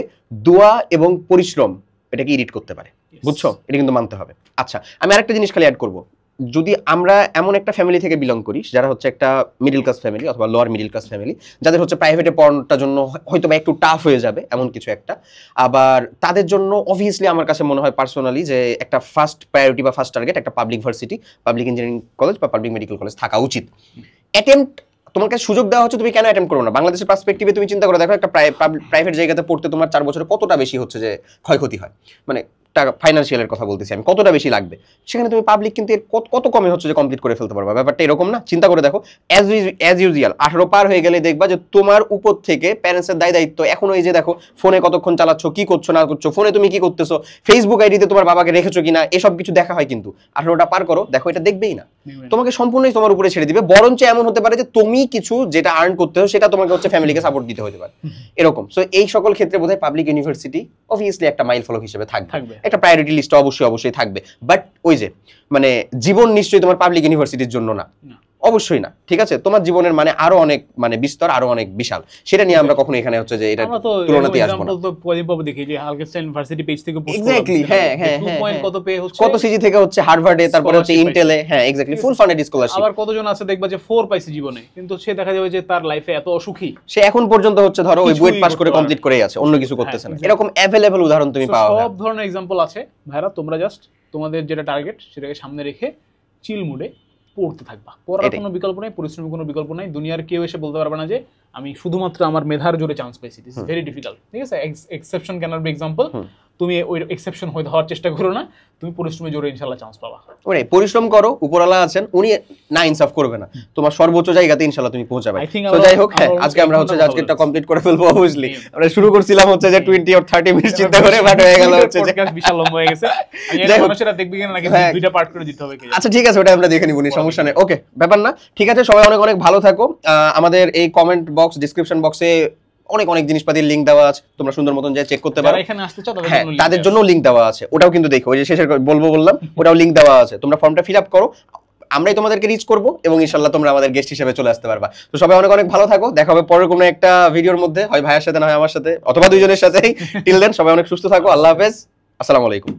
দোয়া এবং পরিশ্রম এটাকে এডিট করতে পারে, বুঝছো? এটা কিন্তু মানতে হবে। আচ্ছা আমি আরেকটা জিনিস খালি অ্যাড করবো, যদি আমরা এমন একটা ফ্যামিলি থেকে বিলং করি যারা হচ্ছে একটা মিডল ক্লাস ফ্যামিলি অথবা লোয়ার মিডল ক্লাস ফ্যামিলি, যাদের হচ্ছে প্রাইভেটে পড়ানোটার জন্য হয়তো বা একটু টাফ হয়ে যাবে এমন কিছু একটা, আবার তাদের জন্য অবভিয়াসলি আমার কাছে মনে হয় পার্সোনালি যে একটা ফার্স্ট প্রায়োরিটি বা ফার্স্ট টার্গেট একটা public varsity, public engineering college বা পাবলিক মেডিকেল কলেজ থাকা উচিত। অ্যাটেম্পট তোমাকে সুযোগ দেওয়া হচ্ছে, তুমি কেন অ্যাটেম্প করো না? বাংলাদেশের পার্সপেক্টিভে তুমি চিন্তা করে দেখো, একটা প্রাইভেট জায়গাতে পড়তে তোমার 4 বছরে কতটা বেশি হচ্ছে যে ক্ষয়ক্ষতি হয়, মানে টাকা ফাইন্যান্সিয়ালের কথা বলতেছি আমি, কতটা বেশি লাগবে। সেখানে তুমি পাবলিক কিন্তু কত কমে হচ্ছে যে কমপ্লিট করে ফেলতে পারবে। ব্যাপারটা এরকম না? চিন্তা করে দেখো, অ্যাজ ইউজুয়াল 18 পার হয়ে গেলে দেখবা যে তোমার উপর থেকে প্যারেন্টসের দায়িত্ব এখনো এই যে দেখো ফোনে কতক্ষণ চালাচ্ছ, কি করছো না করছো, ফোনে তুমি কি করতেছো, ফেসবুক আইডিতে তোমার বাবাকে রেখেছো কিনা, এসব কিছু দেখা হয়। কিন্তু 18টা পার করো, দেখো এটা দেখবেই না, তোমাকে সম্পূর্ণই তোমার উপরে ছেড়ে দিবে। বরঞ্চ এমন হতে পারে যে তুমি কিছু যেটা আর্ন করতে হয় সেটা তোমাকে হচ্ছে ফ্যামিলিকে সাপোর্ট দিতে হতে পারে, এরকম। সো এই সকল ক্ষেত্রে বোধহয় পাবলিক ইউনিভার্সিটি অবভিয়াসলি একটা মাইল ফলক হিসেবে থাকবে, একটা প্রায়োরিটি লিস্ট অবশ্যই থাকবে। বাট ওই যে মানে জীবন নিশ্চয়ই তোমার পাবলিক ইউনিভার্সিটির জন্য না, অবশ্যই না, ঠিক আছে? তোমার জীবনের মানে আরো অনেক মানে বিস্তর, আরো অনেক বিশাল। সেটা নিয়ে আমরা কখনো এখানে হচ্ছে যে এটা তুলনাতে আসবো না। তো পরিপব দেখি যে হালকেস্টাইন ইউনিভার্সিটি পেজ থেকে পোস্ট এক্স্যাক্টলি, হ্যাঁ 2 পয়েন্ট কত পে হচ্ছে, কত সিজি থেকে হচ্ছে হার্ভার্ডে, তারপরে হচ্ছে ইন্টেলে, হ্যাঁ এক্স্যাক্টলি ফুল ফান্ডেড স্কলারশিপ। আবার কতজন আছে দেখবা যে 4 পাইছে জীবনে, কিন্তু সে দেখা যাবে যে তার লাইফে এত অসুখী, সে এখন পর্যন্ত হচ্ছে ধরো ওই বুয়েট পাস করে কমপ্লিট করেই আছে, অন্য কিছু করতেছে না। এরকম अवेलेबल उदाहरण তুমি পাওয়া সব ধরনের एग्जांपल আছে ভাইরা। তোমরা জাস্ট তোমাদের যেটা টার্গেট সেটাকে সামনে রেখে চিল মুডে পড়তে থাকবা। পড়ার কোনো বিকল্প নাই, পরিশ্রমের কোনো বিকল্প নাই। দুনিয়ার কেউ এসে বলতে পারবে না যে আমি শুধুমাত্র আমার মেধার জোরে চান্স পেয়েছি। দিস ইজ ভেরি ডিফিকাল্ট, ঠিক আছে? Exception can not be example. তুমি ওই এক্সেপশন হওয়ার চেষ্টা করো না, তুমি পরিশ্রমে জোরে ইনশাআল্লাহ চান্স পাবা। ওরে পরিশ্রম করো, উপরওয়ালা আছেন, উনি না ইনসাফ করবে না, তোমার সর্বোচ্চ জায়গাতে ইনশাআল্লাহ তুমি পৌঁছাবে। তো যাই হোক, হ্যাঁ আজকে আমরা হচ্ছে আজকেরটা কমপ্লিট করে ফেলবো অবভিয়াসলি। আমরা শুরু করছিলাম হচ্ছে যে 20 or 30 মিনিট চিন্তা করে, বাট হয়ে গেল হচ্ছে যে পডকাস্ট বিশাল লম্বা হয়ে গেছে। আমি এটা মানুষেরা দেখবে কিনা নাকি দুইটা পার্ট করে দিতে হবে কি? আচ্ছা ঠিক আছে, ওটা আমরা দেখে নিব, সমস্যা নেই, ওকে ব্যাপার না। ঠিক আছে, সবাই অনেক অনেক ভালো থাকো। আমাদের এই কমেন্ট বক্স, ডেসক্রিপশন বক্সে অনেক অনেক জিনিসপাতির লিংক দেওয়া আছে, তোমরা সুন্দর মতন যা চেক করতে পারো। এখানে আসতে চাও তাদের জন্য লিংক দেওয়া আছে, ওটাও কিন্তু দেখো, ওই যে শেষের বললাম ওটাও লিংক দেওয়া আছে, তোমরা ফর্মটা ফিল আপ করো, আমরাই তোমাদেরকে রিচ করবো এবং ইনশাআল্লাহ তোমরা আমাদের গেস্ট হিসেবে চলে আসতে পারবা। তো সবাই অনেক অনেক ভালো থাকো, দেখা হবে পরের কোনো একটা ভিডিওর মধ্যে, হয় ভাইয়ের সাথে না হয় আমার সাথে, অথবা দুইজনের সাথেই। টিল দেন সবাই অনেক সুস্থ থাকো, আল্লাহ হাফেজ, আসসালামু আলাইকুম।